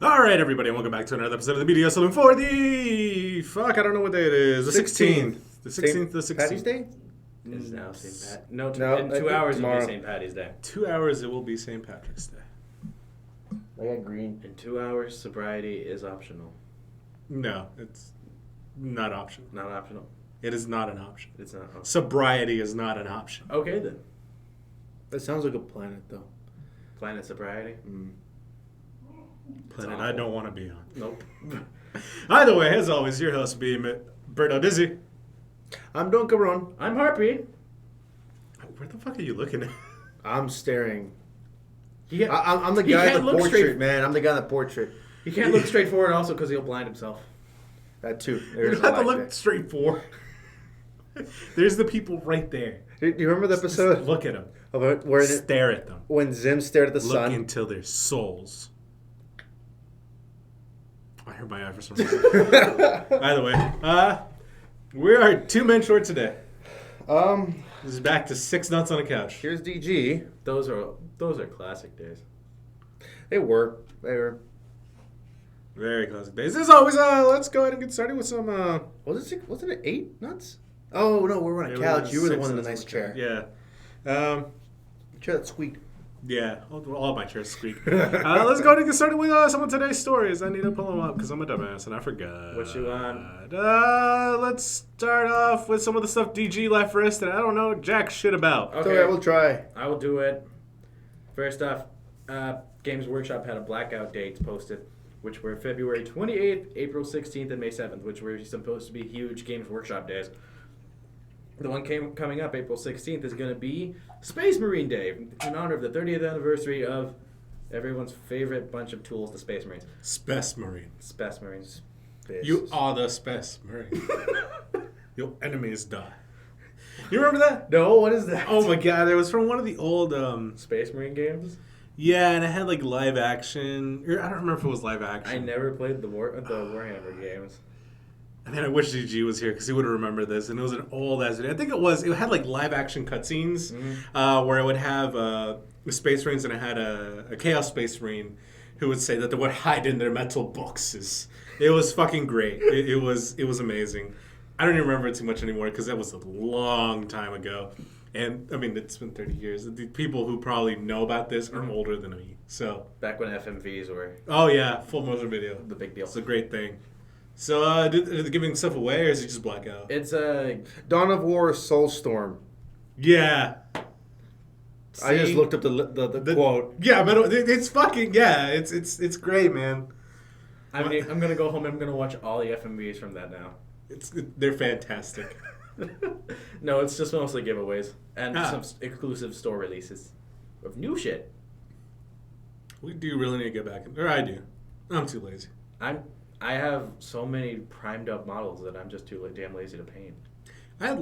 All right, everybody, and welcome back to another episode of the B.D.O. Saloon for the... Fuck, I don't know what day it is. The 16th. The 16th, the 16th. Patty's Day? Is now St. Pat. No, in I 2 hours tomorrow. it'll be St. Patty's Day. 2 hours, it will be St. Patrick's Day. I got green. In 2 hours, sobriety is optional. No, it's not optional. Not optional. It is not an option. It's not optional. Sobriety is not an option. Okay then. That sounds like a planet, though. Planet sobriety. Planet I don't want to be on. Nope. Either way, as always, your host being Berto Dizzy. I'm Don Cabron. I'm Harpy. Where the fuck are you looking at? I'm staring. Yeah. I'm the He guy in can't the look portrait, straight. man. I'm the guy in the portrait. He can't look straight forward also because he'll blind himself. That too. You There's don't have to a look look. straight forward. There's the people right there. Do you remember the Just episode look at them. of it where Stare at them. when Zim stared at the Look sun? into their souls. I heard my eye for some reason. Either way, we are 2 men short today. This is back to 6 nuts on a couch. Here's DG. Those are classic days. They were. Very classic days. As always, let's go ahead and get started with some. Wasn't it 8 nuts? Oh no, we were on a couch. You were the one in the nice chair. Yeah. Chair that squeaked. Yeah, all of my chairs squeak. Let's go ahead and get started with some of today's stories. I need to pull them up because I'm a dumbass and I forgot. What you on? Let's start off with some of the stuff DG left for us that I don't know jack shit about. Okay, okay, we'll try. I will do it. First off, Games Workshop had a blackout dates posted, which were February 28th, April 16th, and May 7th, which were supposed to be huge Games Workshop days. The one coming up, April 16th, is going to be Space Marine Day, in honor of the 30th anniversary of everyone's favorite bunch of tools, the Space Marines. Space Marine. Space Marines. You are the Space Marine. Your enemies die. You remember that? No, what is that? Oh my god, it was from one of the old... Space Marine games? Yeah, and it had like live action. I don't remember if it was live action. I never played the Warhammer games. I mean, I wish GG was here because he would have remembered this. And it was an old ass video. I think it had like live action cutscenes where it would have Space Marines and it had a Chaos Space Marine who would say that they would hide in their metal boxes. It was fucking great. It was amazing. I don't even remember it too much anymore because that was a long time ago. And I mean, it's been 30 years. The people who probably know about this are older than me. So Back when FMVs were oh yeah, full motion video. the big deal. It's a great thing. So, are they giving stuff away, or is it just blackout? It's Dawn of War Soulstorm. Yeah. I just looked up the quote. Yeah, but it's fucking it's great, man. I'm gonna go home and I'm gonna watch all the FMVs from that now. They're fantastic. No, it's just mostly giveaways and some exclusive store releases of new shit. We do really need to get back, or I do. I'm too lazy. I have so many primed up models that I'm just too damn lazy to paint. I had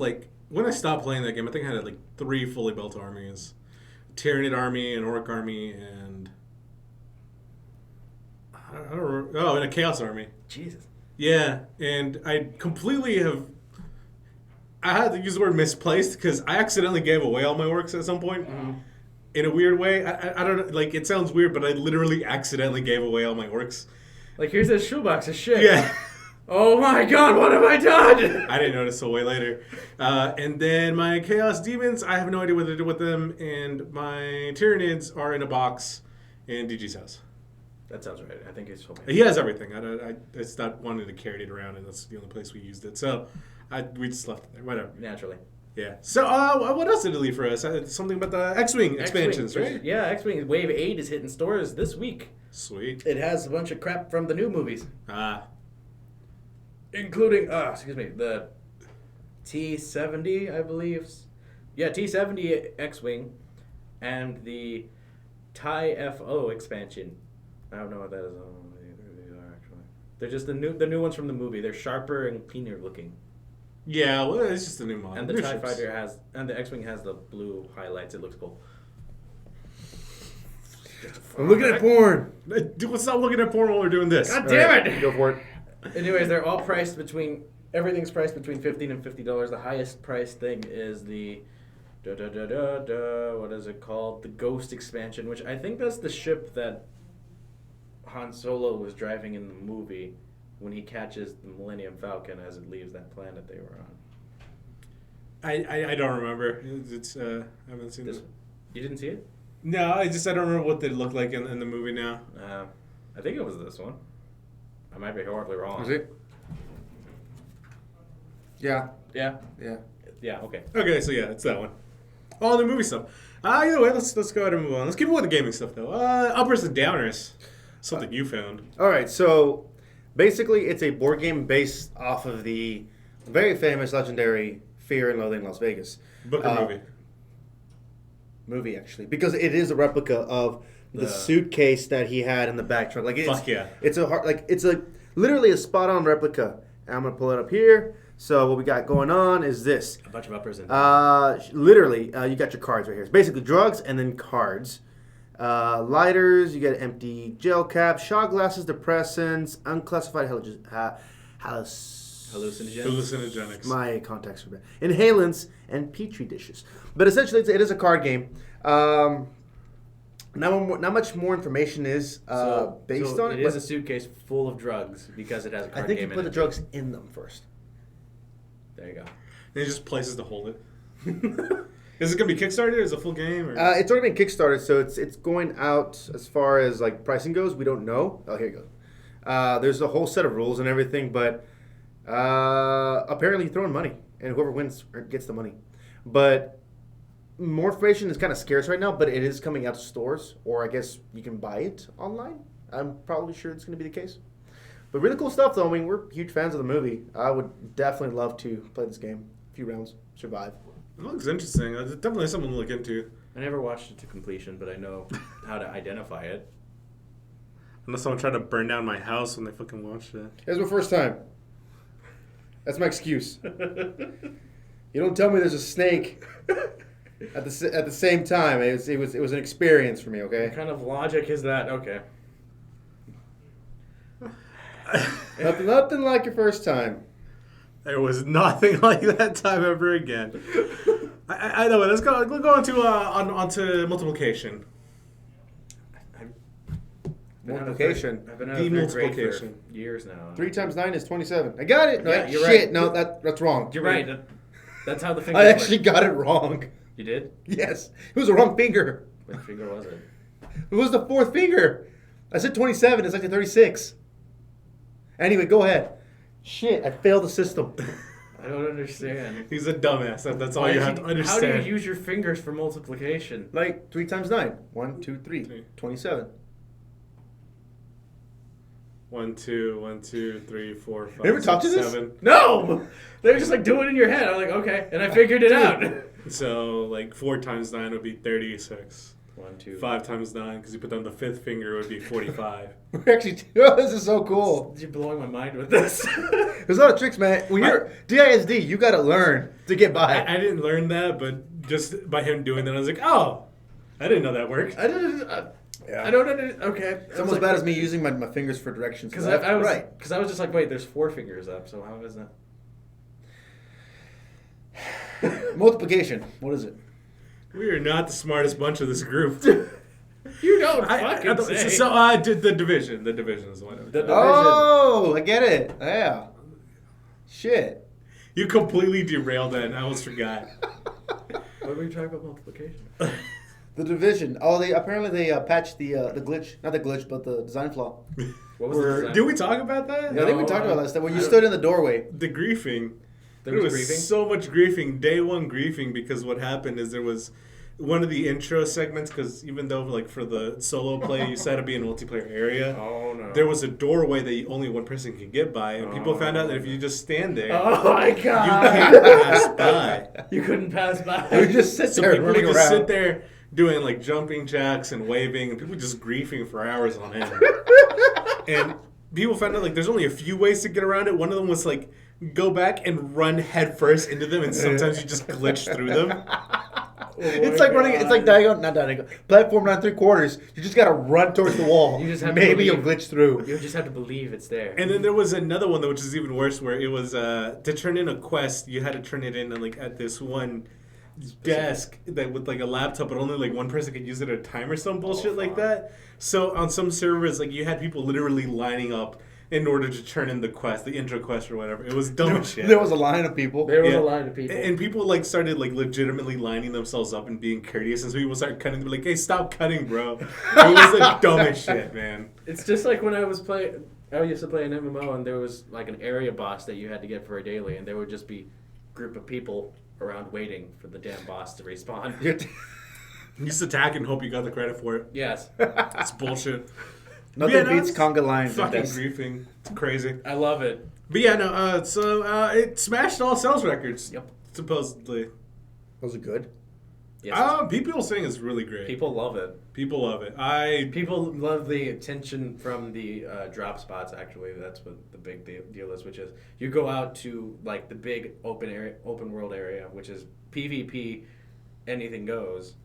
when I stopped playing that game, I think I had 3 fully built armies: Tyranid army, an Orc army, and I don't remember. Oh, and a Chaos army. Jesus. Yeah, and I completely have. I had to use the word misplaced because I accidentally gave away all my orcs at some point. In a weird way. I don't know. It sounds weird, but I literally accidentally gave away all my orcs. Here's this shoebox of shit. Yeah. Oh my god, what have I done? I didn't notice till way later. And then my Chaos Demons, I have no idea what to do with them. And my Tyranids are in a box in DG's house. That sounds right. I think it's homemade. He has everything. I stopped wanting to carry it around, and that's the only place we used it. So we just left it there. Whatever. Naturally. Yeah. So what else did it leave for us? Something about the X-Wing expansions, right? Yeah, X-Wing Wave 8 is hitting stores this week. Sweet. It has a bunch of crap from the new movies. Including, the T-70, I believe. Yeah, T-70 X-Wing and the TIE-FO expansion. I don't know what that is. I don't know what they are, actually. They're just the new ones from the movie. They're sharper and cleaner looking. Yeah, well, it's just a new model. And the TIE Fighter and the X-Wing has the blue highlights. It looks cool. I'm looking at porn. Dude, stop looking at porn while we're doing this. God damn Right, it! go for it. Anyways, they're all priced between... Everything's priced between $15 and $50. The highest priced thing is the What is it called? The Ghost expansion, which I think that's the ship that Han Solo was driving in the movie when he catches the Millennium Falcon as it leaves that planet they were on. I don't remember. It's I haven't seen this. You didn't see it? No, I don't remember what they looked like in the movie now. I think it was this one. I might be horribly wrong. Was it? Yeah. Yeah. Yeah. Yeah. Okay. Okay, so yeah, it's that one. All the movie stuff. Either way, let's go ahead and move on. Let's keep it with the gaming stuff though. Uppers and downers. Something you found. All right, so basically, it's a board game based off of the very famous, legendary Fear and Loathing in Las Vegas. Book or movie? Movie, actually, because it is a replica of the suitcase that he had in the back trunk. Like, Fuck yeah! It's literally a spot on replica. And I'm gonna pull it up here. So what we got going on is this. A bunch of uppers and literally, you got your cards right here. It's basically drugs and then cards. Lighters, you get empty gel caps, shot glasses, depressants, unclassified hallucinogens. My contacts are bad. Inhalants and petri dishes. But essentially, it is a card game. Not much more information is based on it. It is a suitcase full of drugs because it has a card game. I think you put the drugs in them first. There you go. And he just places to hold it. Is it gonna be Kickstarter? Is it a full game? Or? It's already been Kickstarted, so it's going out as far as like pricing goes. We don't know. Oh, here you go. There's a whole set of rules and everything, but apparently you're throwing money, and whoever wins gets the money. But more information is kind of scarce right now, but it is coming out to stores, or I guess you can buy it online. I'm probably sure it's going to be the case. But really cool stuff, though. I mean, we're huge fans of the movie. I would definitely love to play this game. A few rounds, survive. It looks interesting. It's definitely something to look into. I never watched it to completion, but I know how to identify it. Unless someone tried to burn down my house when they fucking watched it. It was my first time. That's my excuse. You don't tell me there's a snake at the same time. It was an experience for me. Okay. What kind of logic is that? Okay. Nothing like your first time. There was nothing like that time ever again. I know. Let's go onto multiplication. Multiplication. I've been out of third grade for Demultiplication. years now. 3 times 9 is 27. I got it. No, Yeah, you're shit. right. No, that's wrong. You're right. That's how the fingers I actually work. got it wrong. You did? Yes, it was the wrong finger. Which finger was it? It was the 4th finger. I said 27. It's actually 36. Anyway, go ahead. Shit, I failed the system. I don't understand. He's a dumbass. That's all you have to understand. How do you use your fingers for multiplication? Like 3 times 9. 1, 2, 3. 27. 1, 2, 1, 2, 3, 4, 5. Never taught you 6, this? 7. No! They were just like, do it in your head. I'm like, okay. And I figured it out. So, like, 4 times 9 would be 36. 1, 2. 5 times 9, because you put down the 5th finger, would be 45. We're actually, oh, this is so cool. You're blowing my mind with this. There's a lot of tricks, man. When you're DISD, you got to learn to get by. I didn't learn that, but just by him doing that, I was like, oh, I didn't know that worked. I don't understand. Okay. It's almost as bad as me using my fingers for directions. Because I was just like, wait, there's 4 fingers up, so how is that? Multiplication. What is it? We are not the smartest bunch of this group. You don't fucking say. So I did the division. The division is the one. Oh, I get it. Yeah. Shit. You completely derailed that, and I almost forgot. What were you talking about multiplication? The division. Oh, they patched the glitch. Not the glitch, but the design flaw. What was the design? Did we talk about that? Yeah, I think we talked about that stuff. When you stood in the doorway. The griefing. There was griefing? So much griefing. Day one griefing, because what happened is there was one of the intro segments, because even though like for the solo play you set to be in a multiplayer area, Oh no! there was a doorway that only one person could get by, and people found out that if you just stand there, Oh my you god! can't pass by. You couldn't pass by. You just sit So there people would running just around. sit there doing like jumping jacks and waving, and people just griefing for hours on end. And people found out like there's only a few ways to get around it. One of them was like go back and run headfirst into them, and sometimes you just glitch through them. It's like running. It's like not diagonal. Platform 9 3/4. You just gotta run towards the wall. You just have to Maybe believe. you'll glitch through. You just have to believe it's there. And then there was another one, which is even worse, where it was to turn in a quest. You had to turn it in like at this one desk that with like a laptop, but only like one person could use it at a time or some bullshit like that. So on some servers, like you had people literally lining up in order to turn in the quest, the intro quest or whatever. It was dumb as shit. There was a line of people. There was a line of people. And people like started like legitimately lining themselves up and being courteous, and so people started cutting. They're like, "Hey, stop cutting, bro!" It was the dumbest shit, man. It's just like when I used to play an MMO, and there was like an area boss that you had to get for a daily, and there would just be a group of people around waiting for the damn boss to respawn. You just attack and hope you got the credit for it. Yes. It's bullshit. Nothing beats conga lines. Fucking griefing. It's crazy. I love it. But yeah, no. So it smashed all sales records. Yep. Supposedly. Was it good? Yes. People saying it's really great. People love it. People love it. People love the attention from the drop spots. Actually, that's what the big deal is. Which is you go out to like the big open world area, which is PvP, anything goes,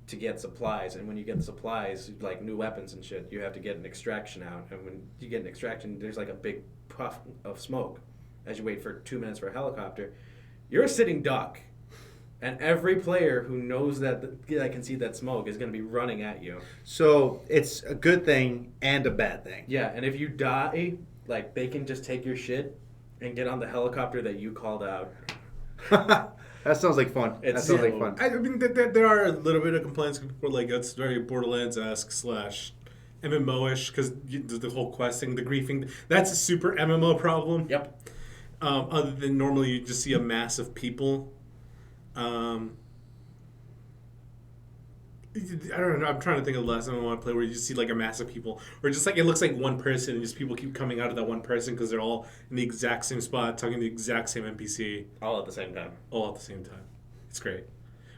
to get supplies. And when you get the supplies, like new weapons and shit, you have to get an extraction out. And when you get an extraction, there's like a big puff of smoke as you wait for 2 minutes for a helicopter. You're a sitting duck. And every player who knows that can see that smoke is going to be running at you. So it's a good thing and a bad thing. Yeah, and if you die, like they can just take your shit and get on the helicopter that you called out. That sounds like fun. That sounds like fun. I mean, there are a little bit of complaints. People are like, it's very Borderlands-esque / MMO-ish because the whole questing, the griefing, that's a super MMO problem. Yep. Other than normally you just see a mass of people. I don't know. I'm trying to think of the last time I want to play where you just see like a mass of people, or just like it looks like one person, and just people keep coming out of that one person because they're all in the exact same spot, talking to the exact same NPC, All at the same time. all at the same time. It's great.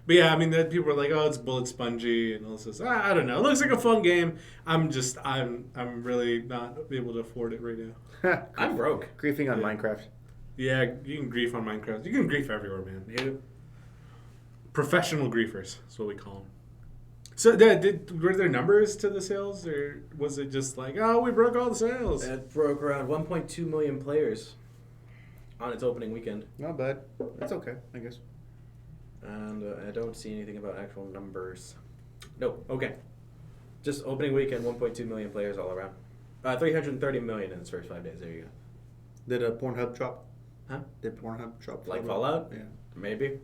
But yeah, I mean, people are like, "Oh, it's bullet spongy," and all this. I don't know. It looks like a fun game. I'm really not able to afford it right now. I'm broke. Griefing on Minecraft. Yeah, you can grief on Minecraft. You can grief everywhere, man. You. Professional griefers is what we call them. So, were there numbers to the sales, or was it just like, oh, we broke all the sales? It broke around 1.2 million players on its opening weekend. Not bad. That's okay, I guess. And I don't see anything about actual numbers. No, okay. Just opening weekend, 1.2 million players all around. 330 million in its first 5 days. There you go. Did Pornhub drop? Huh? Did Pornhub drop? Like Fallout? Yeah. Maybe.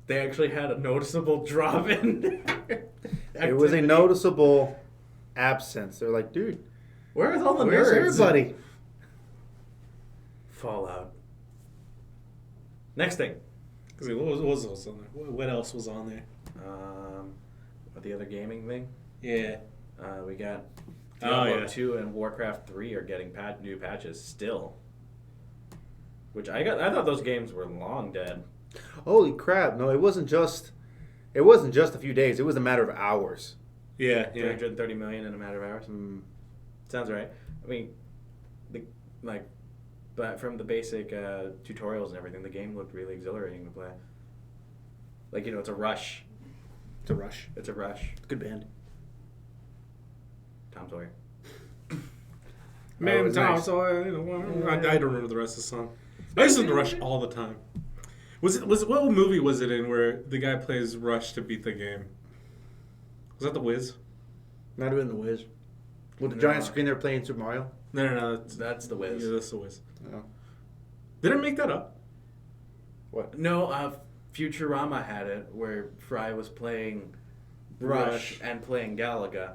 They actually had a noticeable drop in. It was a noticeable absence. They're like, dude, Where's all the where's nerds? everybody? Fallout. Next thing. What was on there? What else was on there? The other gaming thing. Yeah. We got Oh, Diablo yeah. 2 and Warcraft 3 are getting new patches still. Which I thought those games were long dead. Holy crap! No, it wasn't just a few days. It was a matter of hours. Yeah, yeah. 330 million in a matter of hours. Sounds right. I mean, but from the basic tutorials and everything, the game looked really exhilarating to play. Like, it's a rush. It's a rush. It's a rush. Good band. Tom Sawyer. Man, was Tom nice. Sawyer, I don't remember the rest of the song. I used to Rush all the time. What movie was it in where the guy plays Rush to beat the game? Was that The Wiz? Might have been The Wiz. With the No. giant screen they're playing Super Mario. No. That's The Wiz. Yeah, that's The Wiz. Oh. Did I make that up? What? No, Futurama had it where Fry was playing Rush and playing Galaga.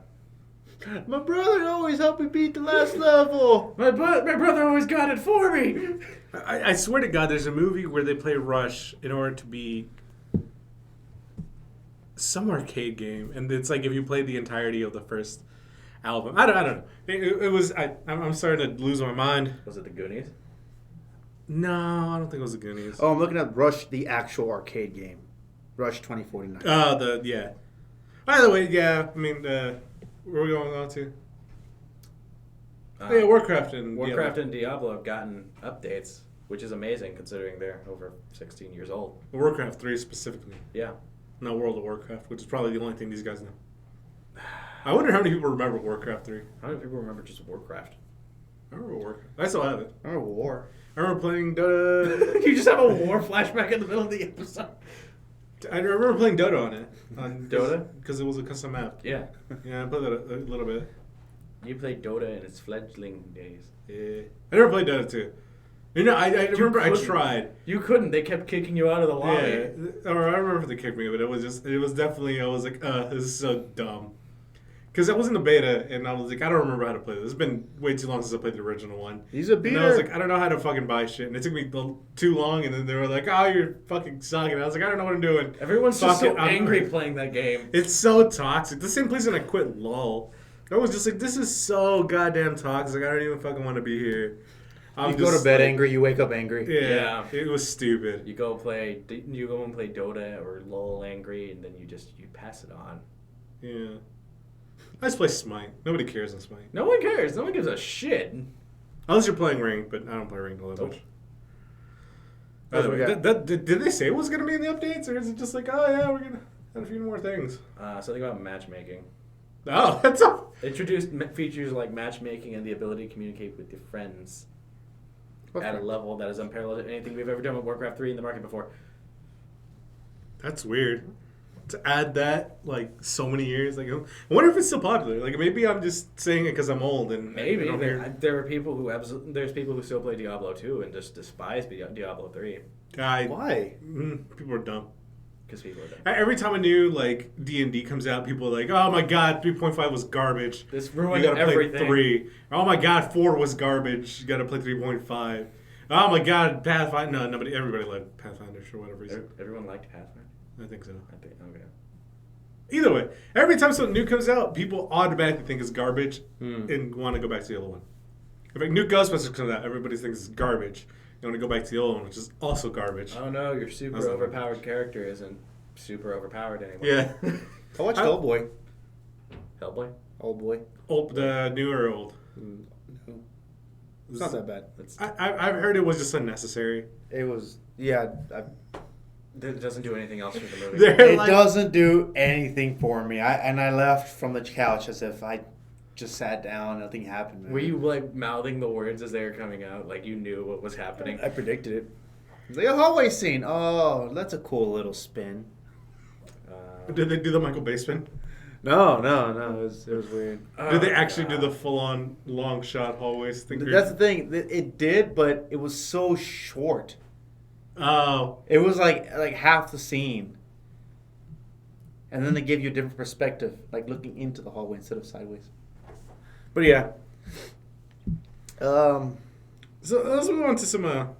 My brother always helped me beat the last level. My brother always got it for me. I swear to God, there's a movie where they play Rush in order to be some arcade game, and it's like if you play the entirety of the first album. I don't know. It was. I'm starting to lose my mind. Was it the Goonies? No, I don't think it was the Goonies. Oh, I'm looking at Rush, the actual arcade game. Rush 2049. Yeah. By the way, yeah. I mean, where are we going on to? Yeah, Warcraft and and Diablo have gotten updates, which is amazing considering they're over 16 years old. Warcraft 3 specifically, Yeah. not World of Warcraft, which is probably the only thing these guys know. I wonder how many people remember Warcraft 3. How many people remember just Warcraft? I remember Warcraft. I still have it. I remember War. I remember playing Dota. You just have a war flashback in the middle of the episode. I remember playing Dota on it. On Dota? Because it was a custom map. Yeah. Yeah, I played that a little bit. You played Dota in its fledgling days. Yeah. I never played Dota 2. You know, I remember I couldn't. tried. You couldn't. They kept kicking you out of the lobby. Yeah. Or I remember if they kicked me, but it was definitely, I was like, this is so dumb. Because I was in the beta, and I was like, I don't remember how to play this. It's been way too long since I played the original one. He's a And beater. I was like, I don't know how to fucking buy shit. And it took me too long, and then they were like, oh, you're fucking sucking. And I was like, I don't know what I'm doing. Everyone's just Fuck so it, I'm- angry playing that game. It's so toxic. The same place that I quit LOL. I was just like, this is so goddamn toxic. I don't even fucking want to be here. You go to bed angry, you wake up angry. Yeah, it was stupid. You go and play Dota or LOL angry, and then you pass it on. Yeah. I just play Smite. Nobody cares on Smite. No one cares. No one gives a shit. Unless you're playing Ranked, but I don't play Ranked all that much. By the way, That's what did they say it was going to be in the updates, or is it just like, oh yeah, we're going to add a few more things? Something about matchmaking. Oh, that's all. Introduced features like matchmaking and the ability to communicate with your friends at a level that is unparalleled to anything we've ever done with Warcraft 3 in the market before. That's weird. To add that, like, so many years. Like, I wonder if it's still popular. Like, maybe I'm just saying it because I'm old. And Maybe. I don't hear- There are people who there's people who still play Diablo 2 and just despise Diablo 3 Why? People are dumb. because people are dumb. Every time a new, like, D&D comes out, people are like, oh my god, 3.5 was garbage. This You ruined gotta play everything. 3. Oh my god, 4 was garbage. You gotta play 3.5. Oh my god, Pathfinder. No, everybody liked Pathfinder for whatever reason. Everyone liked Pathfinder. I think so. I think okay. Either way, every time something new comes out, people automatically think it's garbage and want to go back to the other one. If a new Ghostbusters comes out, everybody thinks it's garbage. You want to go back to the old one, which is also garbage. Oh no, your super That's not overpowered character isn't super overpowered anymore. Yeah. I watched Hellboy. Hellboy. Old boy. Old, the new or old? No. It's not that bad. I've heard it was just unnecessary. It was, yeah. It doesn't do anything else for the movie. They're It like- doesn't do anything for me. I left from the couch as if I just sat down. Nothing happened. Man. Were you like mouthing the words as they were coming out, like you knew what was happening? I predicted it. It's like a hallway scene. Oh, that's a cool little spin. Did they do the Michael Bay spin? No. It was weird. Did they actually do the full-on long shot hallways thing? That's the thing. It did, but it was so short. Oh. It was like half the scene. And then they give you a different perspective, like looking into the hallway instead of sideways. But yeah. So let's move on to some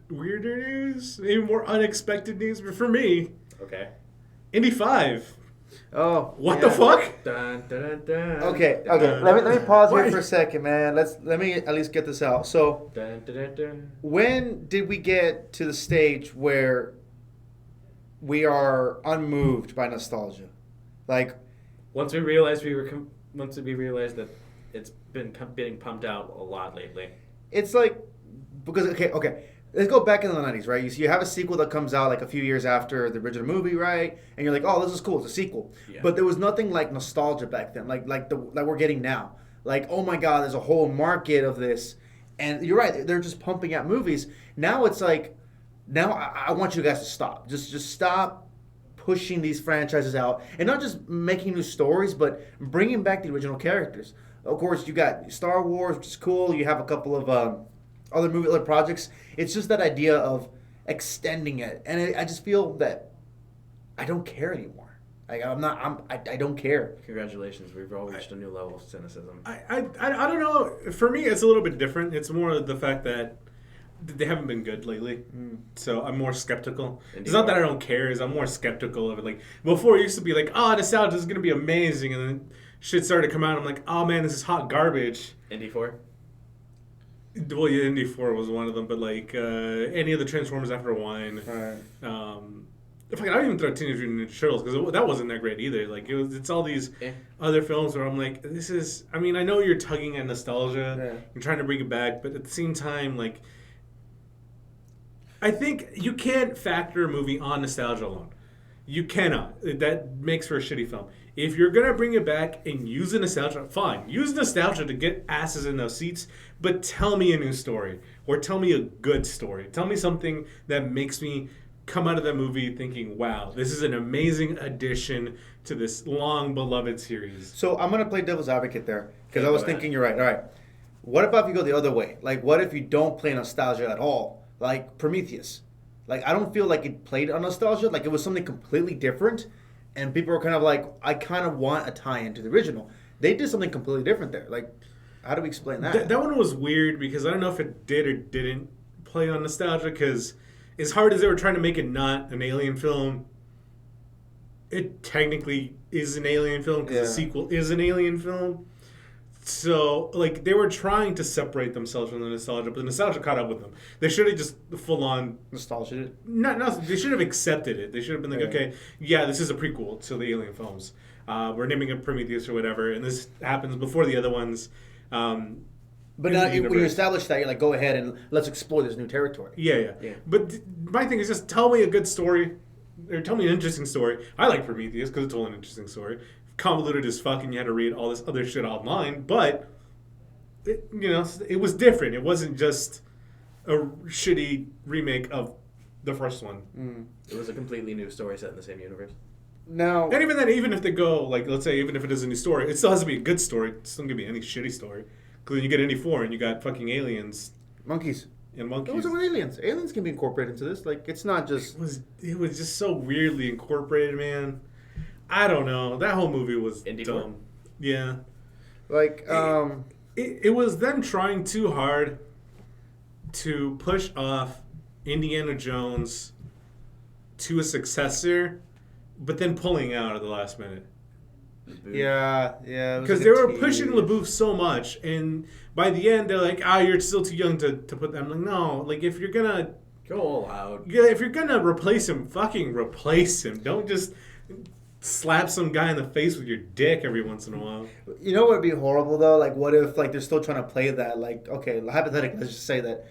weirder news, maybe more unexpected news. But for me, Okay. Indy 5. Oh. What yeah. the fuck? Dun, dun, dun, Okay. dun, Let me pause here Why? for a second, man. Let me at least get this out. So, dun, dun, dun, dun. when did we get to the stage where we are unmoved by nostalgia? Like, Once we realized that it's been being pumped out a lot lately. it's like, because okay, let's go back in the 90s, right? You have a sequel that comes out like a few years after the original movie, right? And you're like, oh, this is cool, it's a sequel. Yeah. But there was nothing like nostalgia back then, like we're getting now. Like, oh my God, there's a whole market of this, and you're right, they're just pumping out movies. Now it's like, now I want you guys to stop, just stop pushing these franchises out, and not just making new stories, but bringing back the original characters. Of course, you got Star Wars, which is cool. You have a couple of other projects. It's just that idea of extending it, and I just feel that I don't care anymore. Like I don't care. Congratulations, we've all reached a new level of cynicism. I don't know. For me, it's a little bit different. It's more the fact that they haven't been good lately, so I'm more skeptical. Indeed. It's not that I don't care; I'm more skeptical of it. Like before, it used to be like, "Oh, nostalgia is gonna be amazing," and then shit started to come out. I'm like, "Oh man, this is hot garbage." Indy 4? Well, yeah, Indy 4 was one of them, but like any of the Transformers after one. If I don't even throw Teenage Mutant Ninja Turtles because that wasn't that great either. Like it's all these other films where I'm like, this is. I mean, I know you're tugging at nostalgia, you're trying to bring it back, but at the same time, like, I think you can't factor a movie on nostalgia alone. You cannot. That makes for a shitty film. If you're gonna bring it back and use the nostalgia, fine. Use nostalgia to get asses in those seats, but tell me a new story. Or tell me a good story. Tell me something that makes me come out of that movie thinking, wow, this is an amazing addition to this long beloved series. So I'm gonna play devil's advocate there because Okay, I was go ahead. thinking you're right. All right, what about if you go the other way? Like, what if you don't play nostalgia at all? Like Prometheus. Like, I don't feel like it played on nostalgia. Like, it was something completely different, and people were kind of like, I kind of want a tie-in to the original. They did something completely different there. Like, how do we explain that? That one was weird because I don't know if it did or didn't play on nostalgia because as hard as they were trying to make it not an alien film, it technically is an alien film because the Yeah. sequel is an alien film. So, like, they were trying to separate themselves from the nostalgia, but the nostalgia caught up with them. They should have just full on, Nostalgia. they should have accepted it. They should have been like, Yeah. okay, yeah, this is a prequel to the alien films. We're naming it Prometheus or whatever, and this happens before the other ones. But in now, the when you universe. establish that, you're like, go ahead and let's explore this new territory. Yeah. Yeah. But my thing is just tell me a good story, or tell me an interesting story. I like Prometheus because it told an interesting story. Convoluted as fuck, and you had to read all this other shit online. But it was different. It wasn't just a shitty remake of the first one. It was a completely new story set in the same universe. Now, And even then, even if they go like, let's say, even if it is a new story, it still has to be a good story. It's not gonna be any shitty story. Because you get Indy 4 and you got fucking aliens monkeys. and What monkeys. was it with aliens? Aliens can be incorporated into this. Like, it's not just. It was just so weirdly incorporated, man. I don't know. That whole movie was Indy dumb. Yeah. Like, It was them trying too hard to push off Indiana Jones to a successor, but then pulling out at the last minute. yeah. It was Because like they a were pushing tease. LaBeouf so much, and by the end, they're like, you're still too young to put them. I'm like, no, like, if you're gonna... Go all out. Yeah, if you're gonna replace him, fucking replace him. Don't just slap some guy in the face with your dick every once in a while. You know what would be horrible though? Like, what if like they're still trying to play that? Like, okay, hypothetically, let's just say that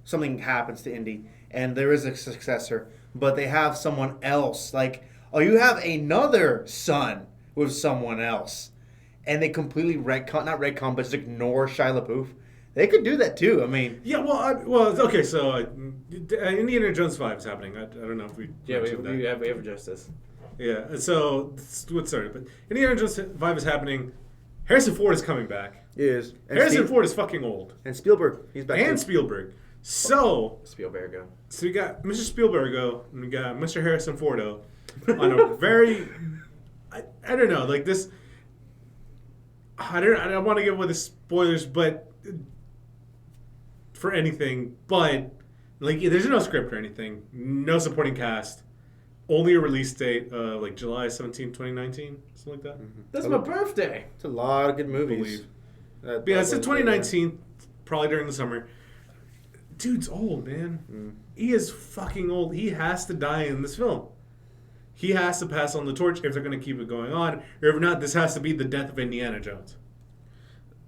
something happens to Indy and there is a successor, but they have someone else. Like, you have another son with someone else, and they completely not retcon, but just ignore Shia LaBeouf. They could do that too. I mean, Yeah, okay, so Indiana Jones 5 is happening. I don't know if we Yeah, mentioned that. we have addressed this. Yeah, so what's started, but Indiana Jones 5 is happening. Harrison Ford is coming back. it is. And Harrison Ford is fucking old. and Spielberg, he's back. And too. Spielberg. So Spielberg. we got Mr. Spielbergo and we got Mr. Harrison Fordo on a very, I don't know, like this. I don't want to give away the spoilers, but for anything, but like there's no script or anything, no supporting cast, only a release date, like July 17, 2019, something like that. That's my birthday. It's a lot of good movies. Believe. That- But yeah, that it's in was- 2019, probably during the summer. Dude's old, man. He is fucking old. He has to die in this film. He has to pass on the torch if they're going to keep it going on, or if not, this has to be the death of Indiana Jones.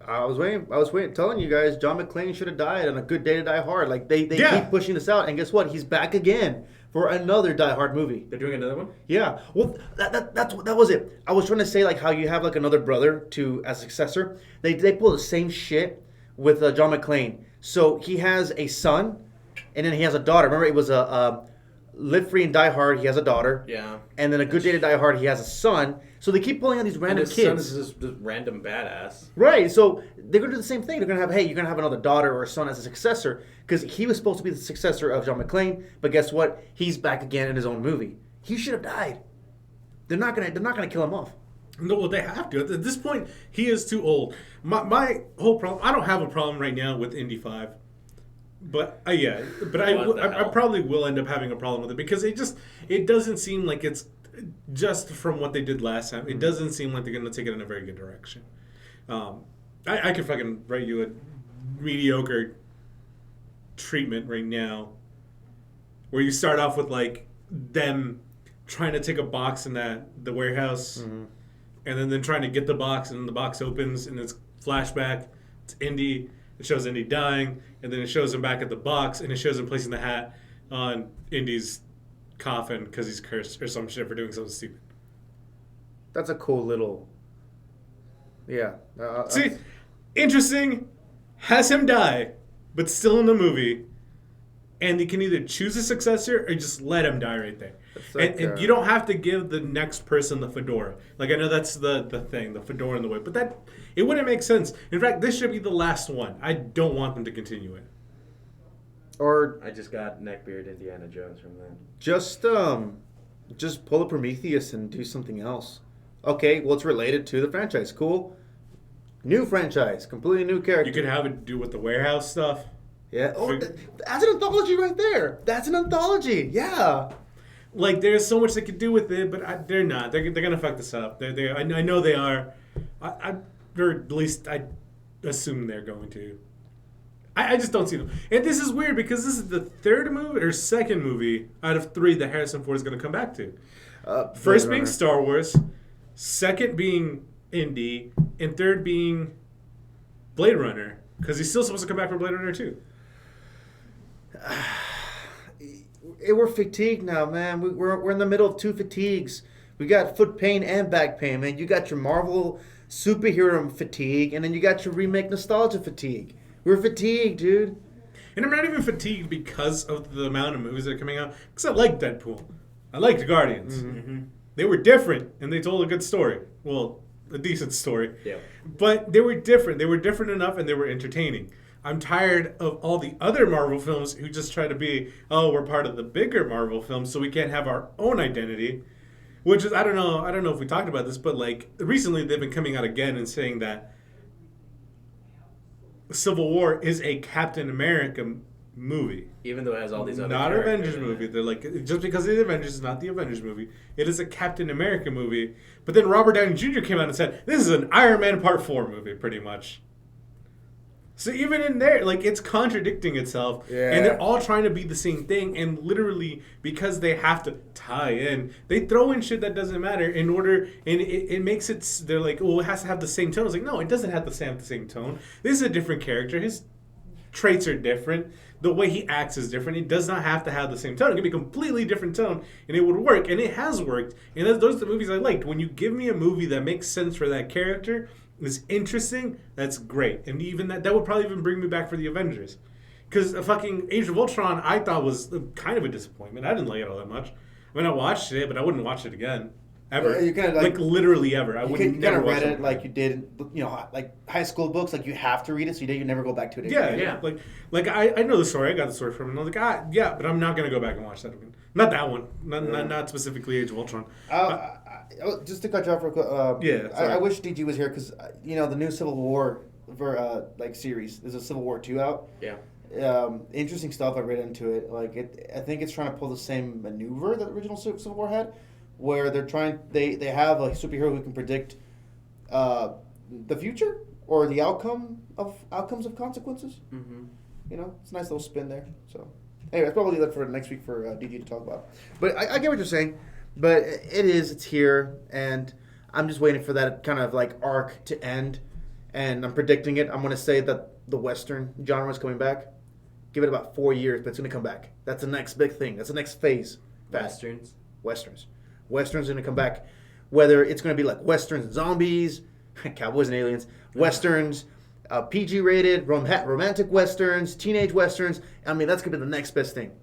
I was waiting, telling you guys, John McClane should have died on A Good Day to Die Hard. Like they Yeah. keep pushing this out, and guess what? He's back again for another Die Hard movie. They're doing another one? Yeah, well, that was it. I was trying to say like how you have like another brother to as successor. They pull the same shit with John McClane. So he has a son, and then he has a daughter. Remember, it was a Live Free and Die Hard. He has a daughter. Yeah. And then A Good Day to Die Hard. He has a son. So they keep pulling on these And random his kids. son is just random badass. Right, so they're going to do the same thing. They're going to have, you're going to have another daughter or a son as a successor because he was supposed to be the successor of John McClane, but guess what? He's back again in his own movie. He should have died. They're not going to kill him off. No, well, they have to. At this point, he is too old. My whole problem, I don't have a problem right now with Indy 5. But What the I hell? probably will end up having a problem with it because it doesn't seem like it's just from what they did last time. It doesn't seem like they're going to take it in a very good direction. I could fucking write you a mediocre treatment right now where you start off with like them trying to take a box in the warehouse and then trying to get the box and the box opens and it's flashback. It's Indy. It shows Indy dying, and then it shows him back at the box, and it shows him placing the hat on Indy's coffin because he's cursed or some shit for doing something stupid. That's a cool little. Yeah. See, interesting. Has him die, but still in the movie, and you can either choose a successor or just let him die right there. Like, and you don't have to give the next person the fedora. Like, I know that's the thing, the fedora in the way, but that it wouldn't make sense. In fact, this should be the last one. I don't want them to continue it. Or I just got neckbeard Indiana Jones from that. Just pull a Prometheus and do something else. Okay, well, it's related to the franchise. Cool. New franchise, completely new character. You could have it do with the warehouse stuff. Yeah. Oh, that's an anthology right there. That's an anthology. Yeah. Like, there's so much they could do with it, but they're not. They're gonna fuck this up. I know they are. Or at least I assume they're going to. I just don't see them. And this is weird because this is the third movie or second movie out of 3 that Harrison Ford is going to come back to. First being Star Wars, second being Indy, and third being Blade Runner. Because he's still supposed to come back for Blade Runner 2. We're fatigued now, man. We're in the middle of 2 fatigues. We got foot pain and back pain, man. You got your Marvel superhero fatigue, and then you got your remake nostalgia fatigue. We're fatigued, dude. And I'm not even fatigued because of the amount of movies that are coming out. Because I like Deadpool. I liked Guardians. Mm-hmm. They were different, and they told a good story. Well, a decent story. Yeah. But they were different. They were different enough, and they were entertaining. I'm tired of all the other Marvel films who just try to be, oh, we're part of the bigger Marvel films, so we can't have our own identity. Which is, I don't know if we talked about this, but like recently they've been coming out again and saying that Civil War is a Captain America movie. Even though it has all these other not characters Avengers in it. movie. They're like, just because it's the Avengers is not the Avengers movie. It is a Captain America movie. But then Robert Downey Jr. came out and said, this is an Iron Man Part 4 movie, pretty much. So even in there, like, it's contradicting itself. Yeah. And they're all trying to be the same thing. And literally, because they have to tie in, they throw in shit that doesn't matter in order, and it makes it, they're like, well, it has to have the same tone. It's like, no, it doesn't have the same tone. This is a different character. His traits are different. The way he acts is different. It does not have to have the same tone. It can be a completely different tone, and it would work. And it has worked. And those are the movies I liked. When you give me a movie that makes sense for that character, is interesting, that's great. And even that would probably even bring me back for the Avengers. Because fucking Age of Ultron, I thought was kind of a disappointment. I didn't like it all that much. I mean, I watched it, but I wouldn't watch it again. Ever. You kinda like literally ever. I You would kind never of watch read it it like you did, like high school books. Like you have to read it, so you never go back to it Yeah, again. yeah. Like I know the story. I got the story from it. And I was like, yeah, but I'm not gonna go back and watch that again. Not that one. Not specifically Age of Ultron. Just to cut you off real quick. Yeah, sorry. I wish DG was here because the new Civil War series. There's a Civil War 2 out. Yeah. Interesting stuff I read into it. I think it's trying to pull the same maneuver that the original Civil War had, where they have a superhero who can predict the future or the outcomes of consequences. Mm-hmm. It's a nice little spin there. So anyway, it's probably that for next week for DG to talk about. But I get what you're saying. But it's here, and I'm just waiting for that kind of like arc to end, and I'm predicting it. I'm going to say that the Western genre is coming back. Give it about 4 years, but it's going to come back. That's the next big thing. That's the next phase. Westerns. Westerns are going to come back. Whether it's going to be like Westerns and zombies, cowboys and aliens, Westerns, PG-rated, romantic Westerns, teenage Westerns. I mean, that's going to be the next best thing.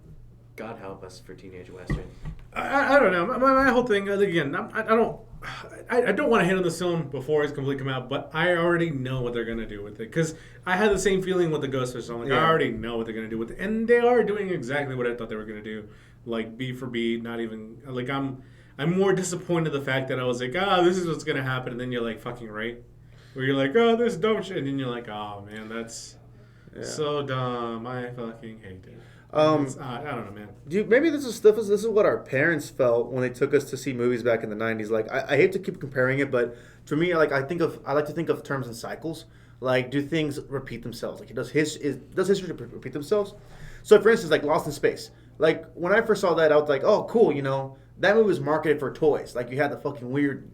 God help us for teenage Westerns. I don't know. My whole thing, again, I don't want to hit on this film before it's completely come out, but I already know what they're going to do with it. Because I had the same feeling with the Ghostbusters. I'm like, I already know what they're going to do with it. And they are doing exactly what I thought they were going to do. Like, beat for beat, not even, like, I'm more disappointed in the fact that I was like, this is what's going to happen. And then you're like, fucking right. Where you're like, this dumb shit. And then you're like, oh, man, that's so dumb. I fucking hate it. I don't know, man. Dude, maybe this is what our parents felt when they took us to see movies back in the 90s. Like, I hate to keep comparing it, but for me, like, I like to think of terms in cycles. Like, do things repeat themselves? Like, does history repeat themselves? So, for instance, like Lost in Space. Like, when I first saw that, I was like, oh, cool, that movie was marketed for toys. Like, you had the fucking weird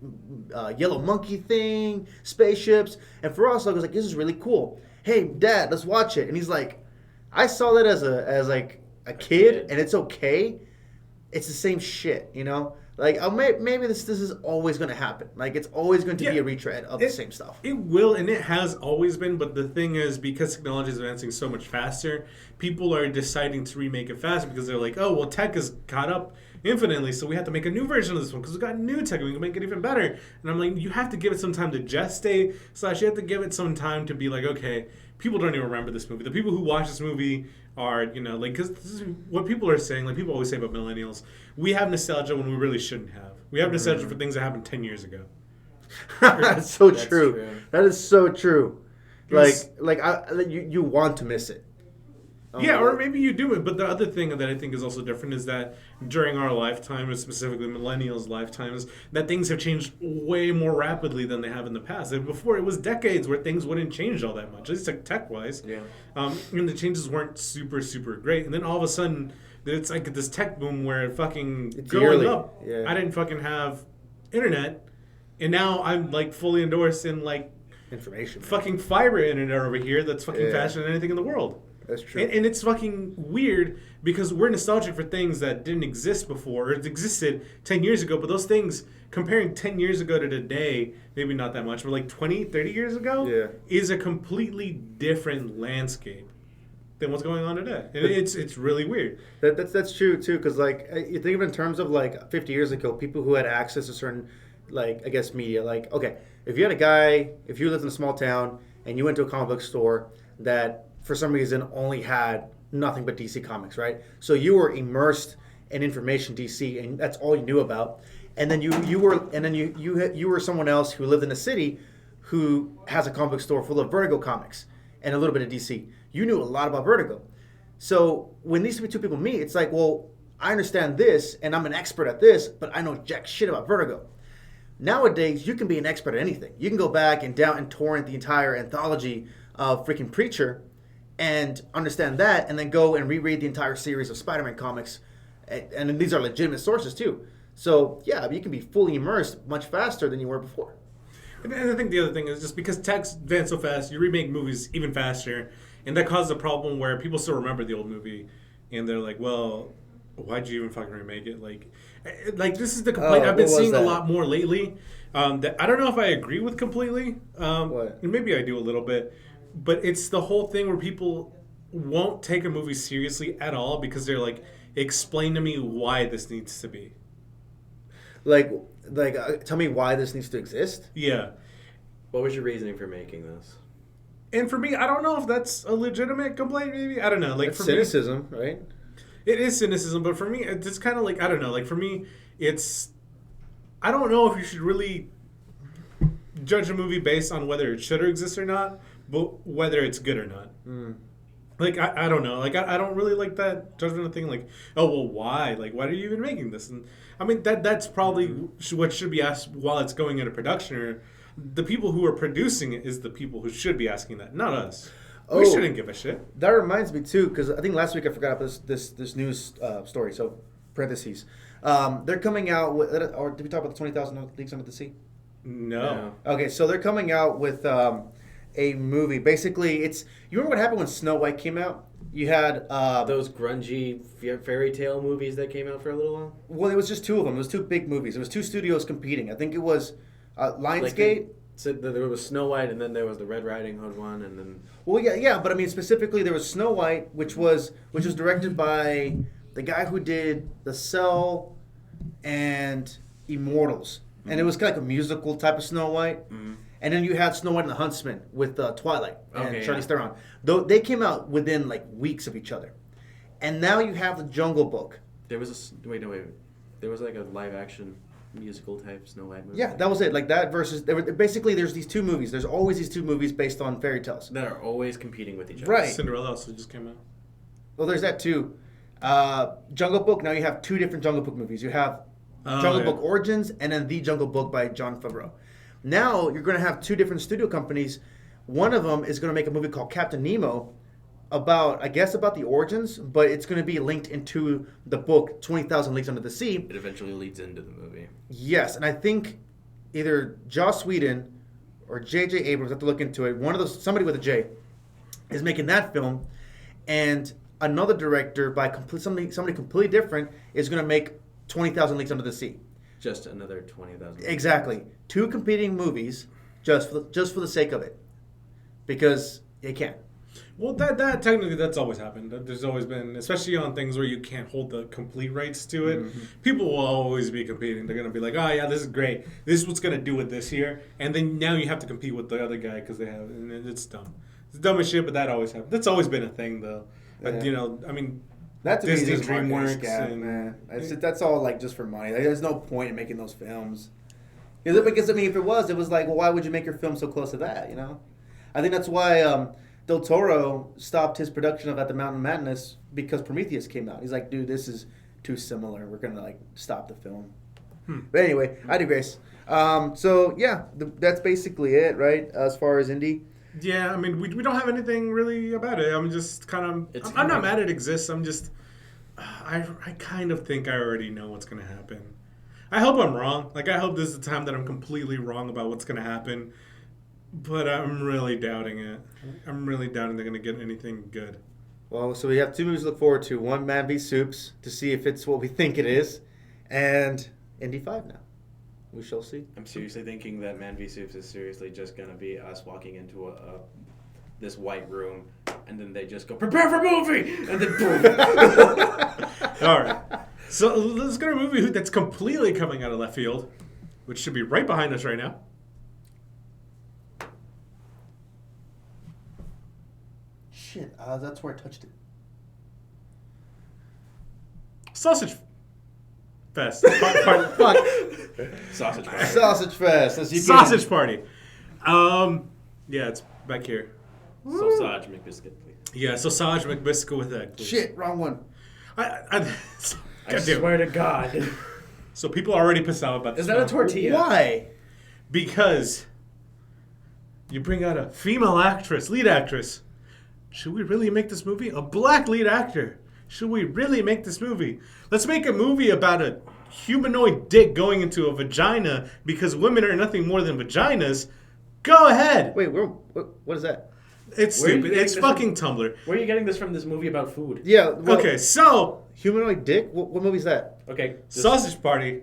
yellow monkey thing, spaceships. And for us, I was like, this is really cool. Hey, Dad, let's watch it. And he's like, I saw that as a kid, and it's okay. it's the same shit, you know? Like, maybe this is always going to happen. Like, it's always going to be a retread of the same stuff. It will, and it has always been, but the thing is, because technology is advancing so much faster, people are deciding to remake it faster because they're like, oh, well, tech has caught up infinitely, so we have to make a new version of this one because we got new tech, we can make it even better. And I'm like, you have to give it some time to gestate, / you have to give it some time to be like, okay, people don't even remember this movie. The people who watch this movie are, you know, like, because this is what people are saying, like people always say about millennials, we have nostalgia when we really shouldn't have. We have nostalgia for things that happened 10 years ago. That's so true. That is so true. You want to miss it. Yeah, or maybe you do it. But the other thing that I think is also different is that during our lifetime, and specifically millennials' lifetimes, that things have changed way more rapidly than they have in the past. And before, it was decades where things wouldn't change all that much, at least like tech-wise. Yeah. And the changes weren't super, super great. And then all of a sudden, it's like this tech boom where it's growing up. Yeah. I didn't fucking have internet, and now I'm like fully endorsed in like information. Fucking fiber internet over here that's fucking faster than anything in the world. That's true. And it's fucking weird because we're nostalgic for things that didn't exist before, or it existed 10 years ago, but those things, comparing 10 years ago to today, maybe not that much, but like 20, 30 years ago, is a completely different landscape than what's going on today. And it's really weird. That's true, too, because like, you think of it in terms of like 50 years ago, people who had access to certain, like, I guess, media. Like, okay, if you lived in a small town and you went to a comic book store that for some reason only had nothing but DC Comics, right? So you were immersed in information DC, and that's all you knew about. And then you were someone else who lived in a city who has a comic book store full of Vertigo comics and a little bit of DC. You knew a lot about Vertigo. So when these two people meet, it's like, well, I understand this, and I'm an expert at this, but I know jack shit about Vertigo. Nowadays, you can be an expert at anything. You can go back and torrent the entire anthology of freaking Preacher and understand that, and then go and reread the entire series of Spider-Man comics. And these are legitimate sources, too. So, yeah, you can be fully immersed much faster than you were before. And I think the other thing is just because tech's advanced so fast, you remake movies even faster, and that causes a problem where people still remember the old movie, and they're like, well, why'd you even fucking remake it? Like this is the complaint I've been seeing a lot more lately. That I don't know if I agree with completely. What? Maybe I do a little bit. But it's the whole thing where people won't take a movie seriously at all because they're like, explain to me why this needs to be. Tell me why this needs to exist? Yeah. What was your reasoning for making this? And for me, I don't know if that's a legitimate complaint, maybe. I don't know. Like, it's for cynicism, me, right? It is cynicism, but for me, it's kind of like, I don't know. Like, for me, I don't know if you should really judge a movie based on whether it should exist or not, but whether it's good or not. Like, I don't know. Like, I don't really like that judgmental thing. Like, oh, well, why? Like, why are you even making this? And I mean, that's probably what should be asked while it's going into production. Or the people who are producing it is the people who should be asking that, not us. We shouldn't give a shit. That reminds me, too, because I think last week I forgot about this news story. So, parentheses. They're coming out with, or did we talk about the 20,000 Leagues Under the Sea? No. Okay, so they're coming out with a movie. Basically, you remember what happened when Snow White came out? You had those grungy fairy tale movies that came out for a little while. Well, it was just two of them. It was two big movies. It was two studios competing. I think it was Lionsgate. So there was Snow White, and then there was the Red Riding Hood one, and then. Well, yeah, but I mean specifically there was Snow White, which was directed by the guy who did The Cell and Immortals, and it was kind of like a musical type of Snow White. Mm-hmm. And then you had Snow White and the Huntsman with Twilight and Charlize Theron. Though they came out within like weeks of each other. And now you have the Jungle Book. There was wait. There was like a live action musical type Snow White movie. Yeah, that was it. Like that versus basically there's these two movies. There's always these two movies based on fairy tales that are always competing with each other. Right. Cinderella also just came out. Well, there's that too. Jungle Book. Now you have two different Jungle Book movies. You have Jungle Book Origins and then The Jungle Book by Jon Favreau. Now you're going to have two different studio companies. One of them is going to make a movie called Captain Nemo about the origins, but it's going to be linked into the book 20,000 Leagues Under the Sea. It eventually leads into the movie. Yes, and I think either Joss Whedon or J.J. Abrams, I have to look into it, somebody with a J, is making that film. And another director by somebody completely different is going to make 20,000 Leagues Under the Sea. Just another 20,000. Exactly. 2 competing movies just for the sake of it, because it can. Well, that technically that's always happened. There's always been, especially on things where you can't hold the complete rights to it. Mm-hmm. People will always be competing. They're gonna be like, oh yeah, this is great. This is what's gonna do it this year, and then now you have to compete with the other guy because they have, and it's dumb. It's dumb as shit, but that always happens. That's always been a thing, though. But I mean, that's Disney, DreamWorks, man. That's all like just for money. Like, there's no point in making those films. Because I mean, if it was like, well, why would you make your film so close to that? I think that's why. Del Toro stopped his production of At the Mountain of Madness because Prometheus came out. He's like, dude, this is too similar. We're going to stop the film. But anyway, I digress. So, yeah, that's basically it, right, as far as indie? Yeah, I mean, we don't have anything really about it. I'm just kind of... I'm not mad it exists. I'm just... I kind of think I already know what's going to happen. I hope I'm wrong. I hope this is the time that I'm completely wrong about what's going to happen. But I'm really doubting it. I'm really doubting they're going to get anything good. Well, so we have 2 movies to look forward to. One, Man v. Soups, to see if it's what we think it is. And Indy 5 now. We shall see. I'm seriously thinking that Man v. Soups is seriously just going to be us walking into this white room, and then they just go, prepare for movie! And then boom! All right. So let's go to a movie that's completely coming out of left field, which should be right behind us right now. Shit, that's where I touched it. Sausage Fest. Fuck. Sausage Party. Sausage Fest. Sausage Party. Yeah, it's back here. Sausage McBiscuit, please. Yeah, Sausage McBiscuit with egg, please. Shit, wrong one. I swear to God. So people are already pissed off about this. Is that a tortilla? Why? Because you bring out a female lead actress. Should we really make this movie? A black lead actor. Should we really make this movie? Let's make a movie about a humanoid dick going into a vagina because women are nothing more than vaginas. Go ahead. Wait, what is that? It's stupid. It's fucking Tumblr. Where are you getting this from, this movie about food? Yeah. Well, okay, so... Humanoid dick? What movie is that? Okay. Sausage Party.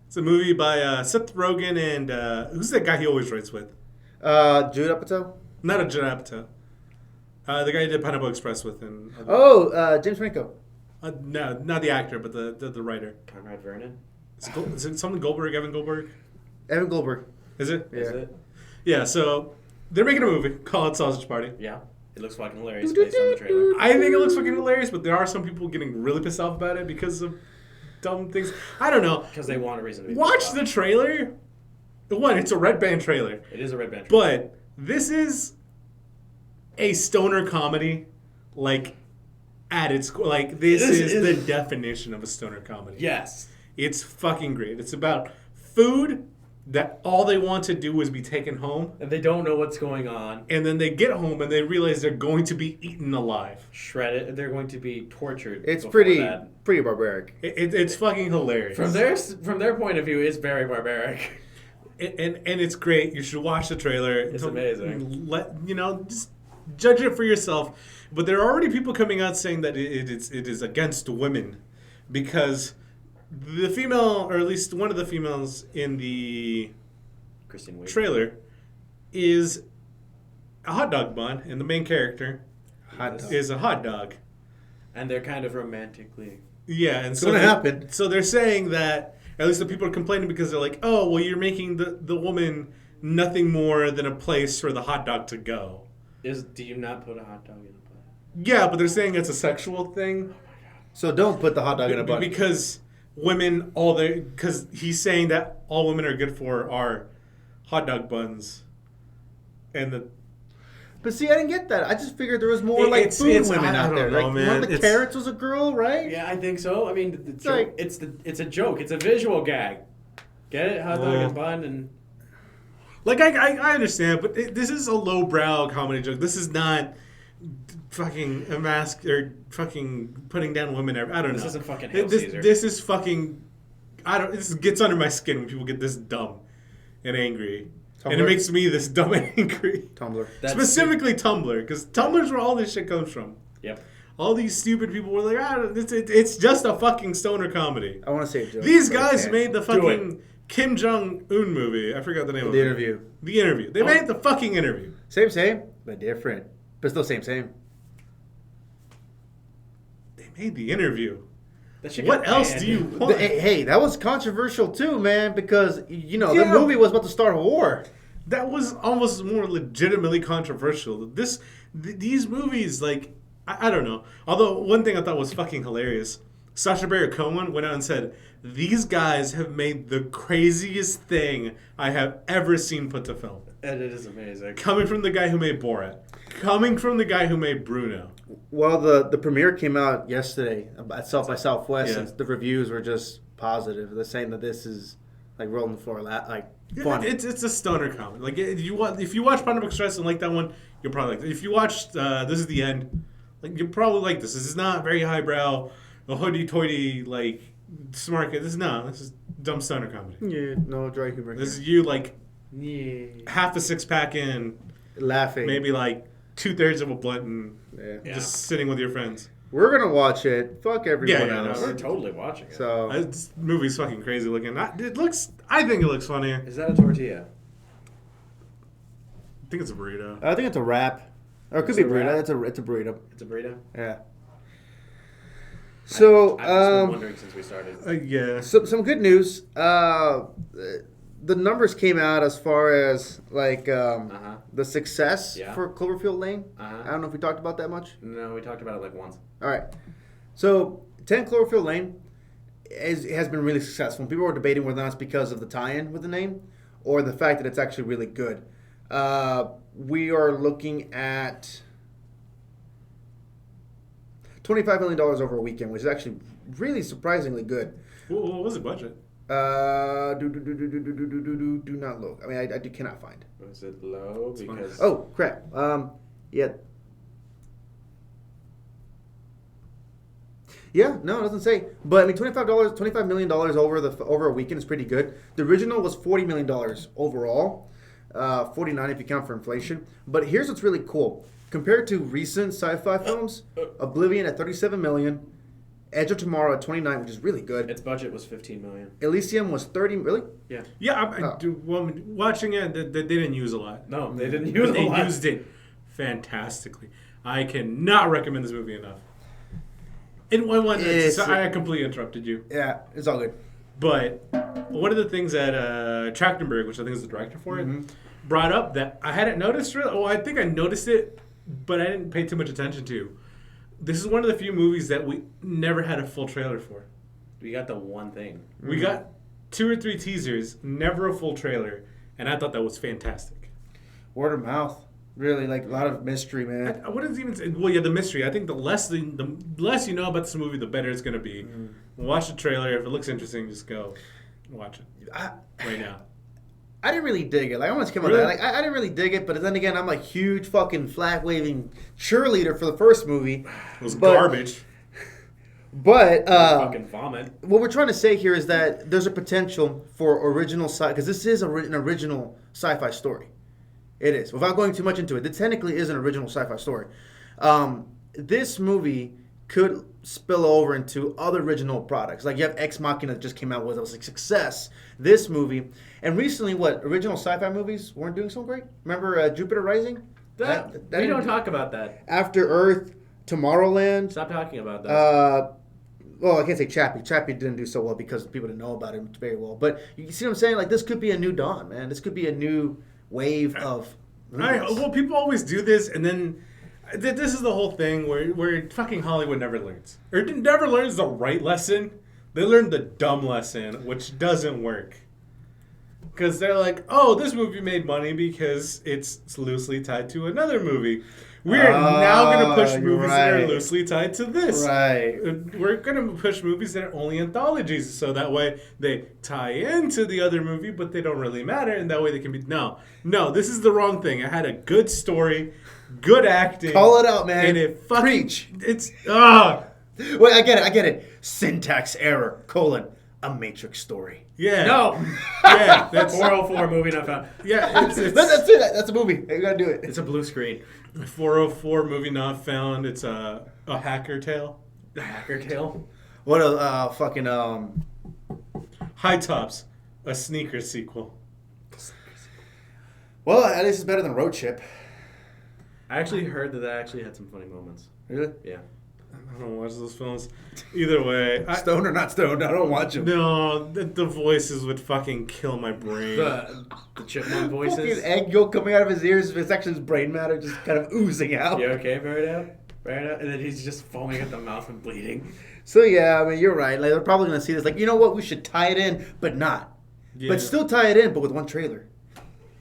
It's a movie by Seth Rogen and... who's that guy he always writes with? Judd Apatow? Not a Judd Apatow. The guy who did Pineapple Express with him. James Franco. No, not the actor, but the writer. Conrad Vernon? Is it something Goldberg, Evan Goldberg? Evan Goldberg. Is it? Yeah. Is it? Yeah, so they're making a movie called Sausage Party. Yeah. It looks fucking hilarious based on the trailer. I think it looks fucking hilarious, but there are some people getting really pissed off about it because of dumb things. I don't know. Because they want a reason to be Watch the trailer. One, it's a Red Band trailer. It is a Red Band trailer. But this is a stoner comedy, at its core. This is the definition of a stoner comedy. Yes. It's fucking great. It's about food that all they want to do is be taken home. And they don't know what's going on. And then they get home and they realize they're going to be eaten alive. Shredded. They're going to be tortured. It's pretty barbaric. It's fucking hilarious. From their point of view, it's very barbaric. And it's great. You should watch the trailer. It's amazing. Just judge it for yourself. But there are already people coming out saying that it is against women because the female, or at least one of the females in the trailer, is a hot dog bun, and the main character is a hot dog. And they're kind of romantically... Yeah, and it's going to happen. So they're saying that, at least the people are complaining because they're like, oh, well, you're making the woman nothing more than a place for the hot dog to go. Do you not put a hot dog in a bun? Yeah, but they're saying it's a sexual thing. Oh my God. So don't put the hot dog in a bun. Because women, because he's saying that all women are good for are hot dog buns. But see, I didn't get that. I just figured there was more food women out there. Know, man. One of the carrots was a girl, right? Yeah, I think so. I mean, it's a joke. It's a visual gag. Get it? Hot dog and bun and... I understand, but this is a lowbrow comedy joke. This is not fucking a mask or fucking putting down women. I don't know. This isn't fucking Hail Caesar. This is fucking... This gets under my skin when people get this dumb and angry. Tumblr? And it makes me this dumb and angry. Tumblr. Specifically Tumblr, because Tumblr's where all this shit comes from. Yep. all these stupid people were like, it's just a fucking stoner comedy. I want to say a joke. These but I guys can't. made the fucking Kim Jong-un movie. I forgot the name of it. The Interview. The Interview. They made the fucking Interview. Same, but different. But still same. They made The Interview. That shit What got else banned. do you want? Hey, that was controversial too, man, because, you know, Yeah. the movie was about to start a war. That was almost more legitimately controversial. These movies, like, I don't know. Although, one thing I thought was fucking hilarious. Sacha Baron Cohen went out and said, these guys have made the craziest thing I have ever seen put to film. And it is amazing. Coming from the guy who made Borat. Coming from the guy who made Bruno. Well, the premiere came out yesterday at South by Southwest, Yeah. and the reviews were just positive. They're saying that this is like rolling the floor, like Yeah, fun. it's a stoner comedy. Like if you watch Panda Express and like that one, you'll probably like it. If you watched This Is the End, like you'll probably like this. This is not very highbrow, a hoity-toity like smart kid. This is dumb stoner comedy. Yeah, no dry humor. This is you like Yeah. half a six pack in, Laughing. maybe like 2/3 of a blunt, and Yeah. just sitting with your friends. We're gonna watch it. Fuck everyone Yeah, no, else. We're totally watching it. So This movie's fucking crazy looking. I think it looks funnier. Is that a tortilla? I think it's a burrito. I think it's a wrap, or it could It's be a burrito. wrap? It's a burrito. It's a burrito? Yeah. So I've just been wondering since we started. Yeah. some good news. The numbers came out as far as like the success Yeah. for Cloverfield Lane. Uh-huh. I don't know if we talked about that much. No, we talked about it like once. All right. So 10 Cloverfield Lane has been really successful. People were debating whether or not it's because of the tie-in with the name or the fact that it's actually really good. We are looking at $25 million over a weekend, which is actually really surprisingly good. What was the budget? Do not look. I mean, I cannot find. Was it low? It's fine. Because Oh, crap. Yeah. Yeah, no, it doesn't say. But I mean, $25 million over a weekend is pretty good. The original was $40 million overall, 49 if you count for inflation. But here's what's really cool: compared to recent sci-fi films, Oblivion at $37 million, Edge of Tomorrow at 29, which is really good. its budget was $15 million. Elysium was 30. Really? Yeah. Yeah, I Oh. do. Well, watching it, they didn't use a lot. No, they didn't use They a lot. used it fantastically. I cannot recommend this movie enough. I completely interrupted you. Yeah, it's all good. But one of the things that Trachtenberg, which I think is the director for it, brought up that I hadn't noticed really. Well, I think I noticed it, but I didn't pay too much attention to. This is one of the few movies that we never had a full trailer for. We got the one thing. We got 2 or 3 teasers, never a full trailer, and I thought that was fantastic. Word of mouth. Really, like a lot of mystery, man. What does it even say? Well, yeah, the mystery. I think the less you know about this movie, the better it's going to be. Watch the trailer. If it looks interesting, just go watch it right now. I didn't really dig it. Like I almost came on Really? that. Like I didn't really dig it, but then again, I'm a huge fucking flag waving cheerleader for the first movie. It was But- garbage. But Fucking vomit. what we're trying to say here is that there's a potential for original sci because this is an original sci-fi story. It is. Without going too much into it, it technically is an original sci-fi story. This movie could spill over into other original products. Like you have Ex Machina that just came out with, it was a success. This movie, and recently, original sci-fi movies weren't doing so great. Remember Jupiter Rising? We don't talk about that. After Earth, Tomorrowland. Stop talking about that. Well, I can't say Chappie. Chappie didn't do so well because people didn't know about it very well. But you see what I'm saying? Like this could be a new dawn, man. This could be a new wave of movies. Well, people always do this, and then this is the whole thing where fucking Hollywood never learns. Or never learns the right lesson. They learn the dumb lesson, which doesn't work. Because they're like, oh, this movie made money because it's loosely tied to another movie. We're now going to push movies that are right. loosely tied to this. Right. We're going to push movies that are only anthologies, so that way they tie into the other movie, but they don't really matter, and that way they can be... No, this is the wrong thing. It had a good story, good acting. Call it out, man. And it fucking... Preach. It's... Wait, I get it. Syntax error, : a Matrix story. Yeah. No. Yeah. That's 404 movie not found. Yeah. It's That's it. That's a movie. You gotta do it. It's a blue screen. 404 movie not found. It's a hacker tale. The Hacker Tale. What a fucking High Tops, a sneaker sequel. Well, at least it's better than Road Trip. I actually heard that actually had some funny moments. Really? Yeah. I don't watch those films. Either way, Stoned or not stoned, I don't watch them. no, the voices would fucking kill my brain. The chipmunk voices. Fucking egg yolk coming out of his ears. It's actually his brain matter just kind of oozing out. You okay, Barrett? And then he's just foaming at the mouth and bleeding. So yeah, I mean, you're right. Like they're probably gonna see this. Like, you know what? We should tie it in, but not. Yeah. But still tie it in, but with one trailer.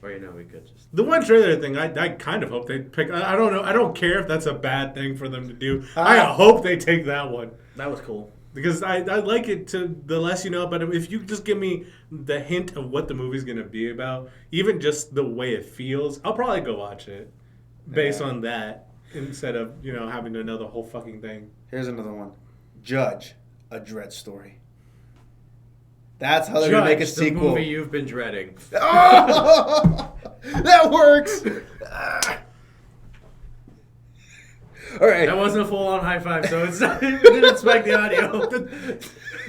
Or we could just. The one trailer thing, I kind of hope they pick. I don't know. I don't care if that's a bad thing for them to do. I hope they take that one. That was cool. Because I like it to the less you know, but if you just give me the hint of what the movie's going to be about, even just the way it feels, I'll probably go watch it based on that instead of, having to know the whole fucking thing. Here's another one. Judge, a Dredd story. That's how they're going to make a sequel. The movie you've been dreading. Oh! That works! All right. That wasn't a full-on high five, so it's not, we didn't expect the audio.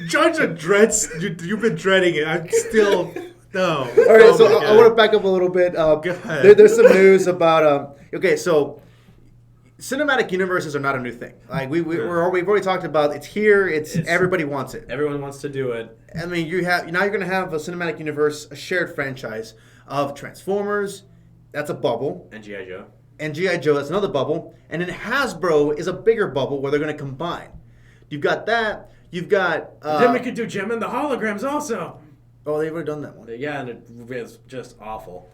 Judge a Dredd, you've been dreading it. I'm still... No. All right, so I want to back up a little bit. Go ahead. There's some news about... okay, so... cinematic universes are not a new thing. Like we've already talked about. It's here. It's everybody wants it. Everyone wants to do it. I mean, you're going to have a cinematic universe, a shared franchise of Transformers. That's a bubble. And G.I. Joe. And G.I. Joe. That's another bubble. And then Hasbro is a bigger bubble where they're going to combine. You've got that. You've got. Then we could do Gem and the Holograms also. Oh, they've already done that one. Yeah, and it was just awful.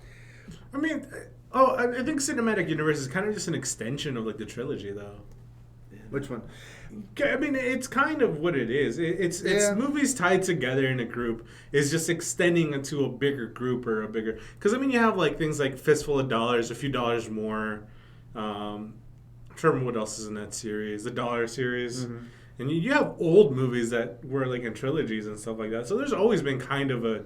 I mean... Oh, I think cinematic universe is kind of just an extension of the trilogy, though. Which one? I mean, it's kind of what it is. It's movies tied together in a group is just extending into a bigger group or a bigger. Because I mean, you have things like Fistful of Dollars, A Few Dollars More. I'm trying to remember what else is in that series, the Dollar series, and you have old movies that were in trilogies and stuff like that. So there's always been kind of a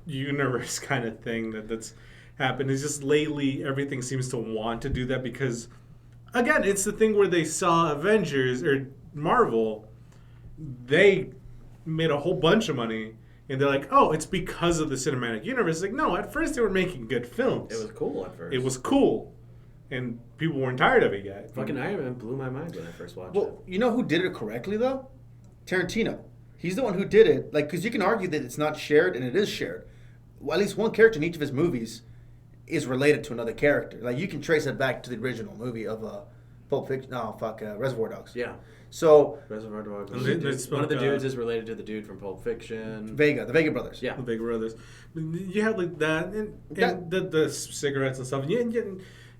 universe kind of thing that's happened. It's just lately everything seems to want to do that because, again, it's the thing where they saw Avengers or Marvel, they made a whole bunch of money and they're like, oh, it's because of the cinematic universe. No, at first they were making good films. It was cool at first. It was cool, and people weren't tired of it yet. Fucking Iron Man blew my mind when I first watched it. Well, you know who did it correctly though? Tarantino. He's the one who did it. Because you can argue that it's not shared, and it is shared. Well, at least one character in each of his movies is related to another character. You can trace it back to the original movie of Pulp Fiction. No, Reservoir Dogs. Yeah. So Reservoir Dogs. One of the dudes is related to the dude from Pulp Fiction. the Vega brothers. Yeah. The Big Brothers. You have that, and the cigarettes and stuff.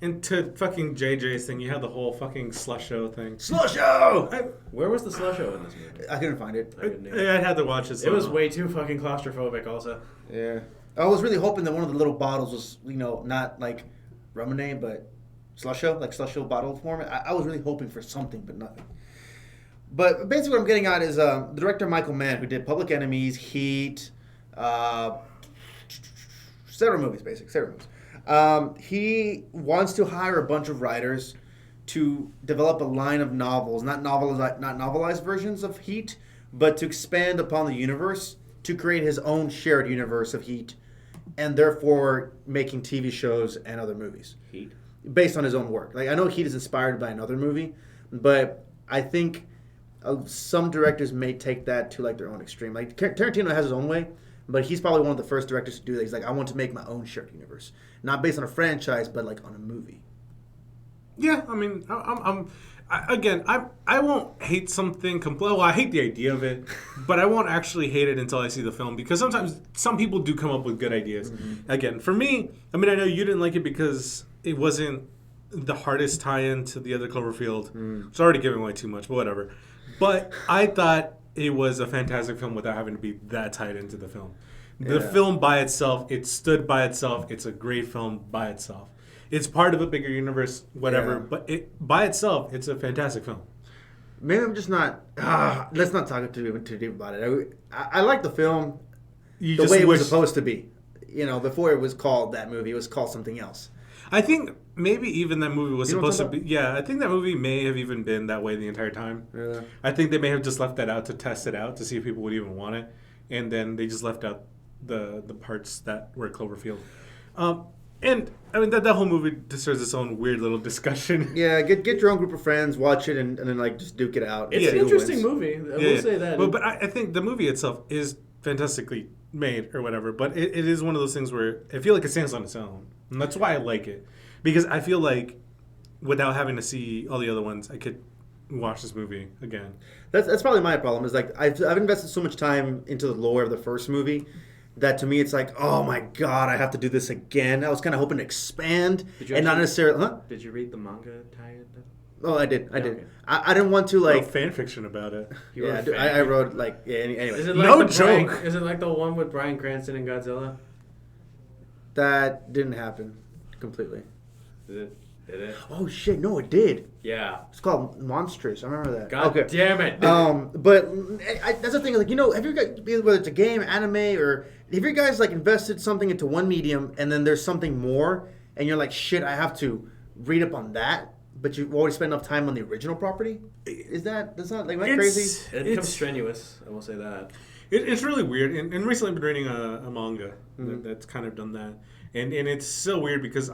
And to fucking JJ's thing, you had the whole fucking slush show thing. Slush show! Where was the slush show in this movie? I couldn't find it. I had to watch it. It was way too fucking claustrophobic also. Yeah. I was really hoping that one of the little bottles was, not like Lemonade, but slush show bottle form. I was really hoping for something, but nothing. But basically what I'm getting at is the director Michael Mann, who did Public Enemies, Heat, several movies. He wants to hire a bunch of writers to develop a line of novels, not novelized versions of Heat, but to expand upon the universe, to create his own shared universe of Heat, and therefore making TV shows and other movies. Heat? Based on his own work. I know Heat is inspired by another movie, but I think some directors may take that to their own extreme. Tarantino has his own way, but he's probably one of the first directors to do that. He's I want to make my own shared universe. Not based on a franchise, but on a movie. Yeah, I mean, I won't hate something completely. Well, I hate the idea of it, but I won't actually hate it until I see the film because sometimes some people do come up with good ideas. Mm-hmm. Again, for me, I mean, I know you didn't like it because it wasn't the hardest tie-in to the other Cloverfield. It's already giving away too much, but whatever. But I thought it was a fantastic film without having to be that tied into the film. The film by itself, it stood by itself. It's a great film by itself. It's part of a bigger universe, whatever. Yeah. But by itself, it's a fantastic film. Maybe I'm just not. Let's not talk too deep about it. I like the film You the just way it was wish- supposed to be. You know, before it was called that movie, it was called something else. I think maybe even that movie was You know what supposed to I'm be. Yeah, I think that movie may have even been that way the entire time. Really? I think they may have just left that out to test it out to see if people would even want it, and then they just left out the parts that were Cloverfield. And I mean that whole movie deserves its own weird little discussion. Yeah, get your own group of friends, watch it, and then like just duke it out. It's See an who interesting wins. movie. I will say that. But I think the movie itself is fantastically made or whatever. But it is one of those things where I feel like it stands on its own, and that's why I like it, because I feel like without having to see all the other ones, I could watch this movie again. That's probably my problem. Is like I've invested so much time into the lore of the first movie that to me it's like, oh my god, I have to do this again. I was kind of hoping to expand and not necessarily. Huh? Did you read the manga tie-in? Oh, I did. Okay. I didn't want to Like like. fan fiction about it. You were Yeah, a fan? I wrote like. Yeah, anyway, Is it like No the Bryan- joke. is it like the one with Bryan Cranston and Godzilla? that didn't happen completely. Did it? Oh shit! No, it did. Yeah. It's called Monstrous. I remember that. God okay. damn it. But that's the thing. Like, you know, have you guys, whether it's a game, anime, or have you guys like invested something into one medium and then there's something more, and you're like, shit, I have to read up on that, but you've already spent enough time on the original property? That's not like, am I crazy? It becomes strenuous. I will say that. It's really weird, and recently I've been reading a manga that's kind of done that, and it's so weird because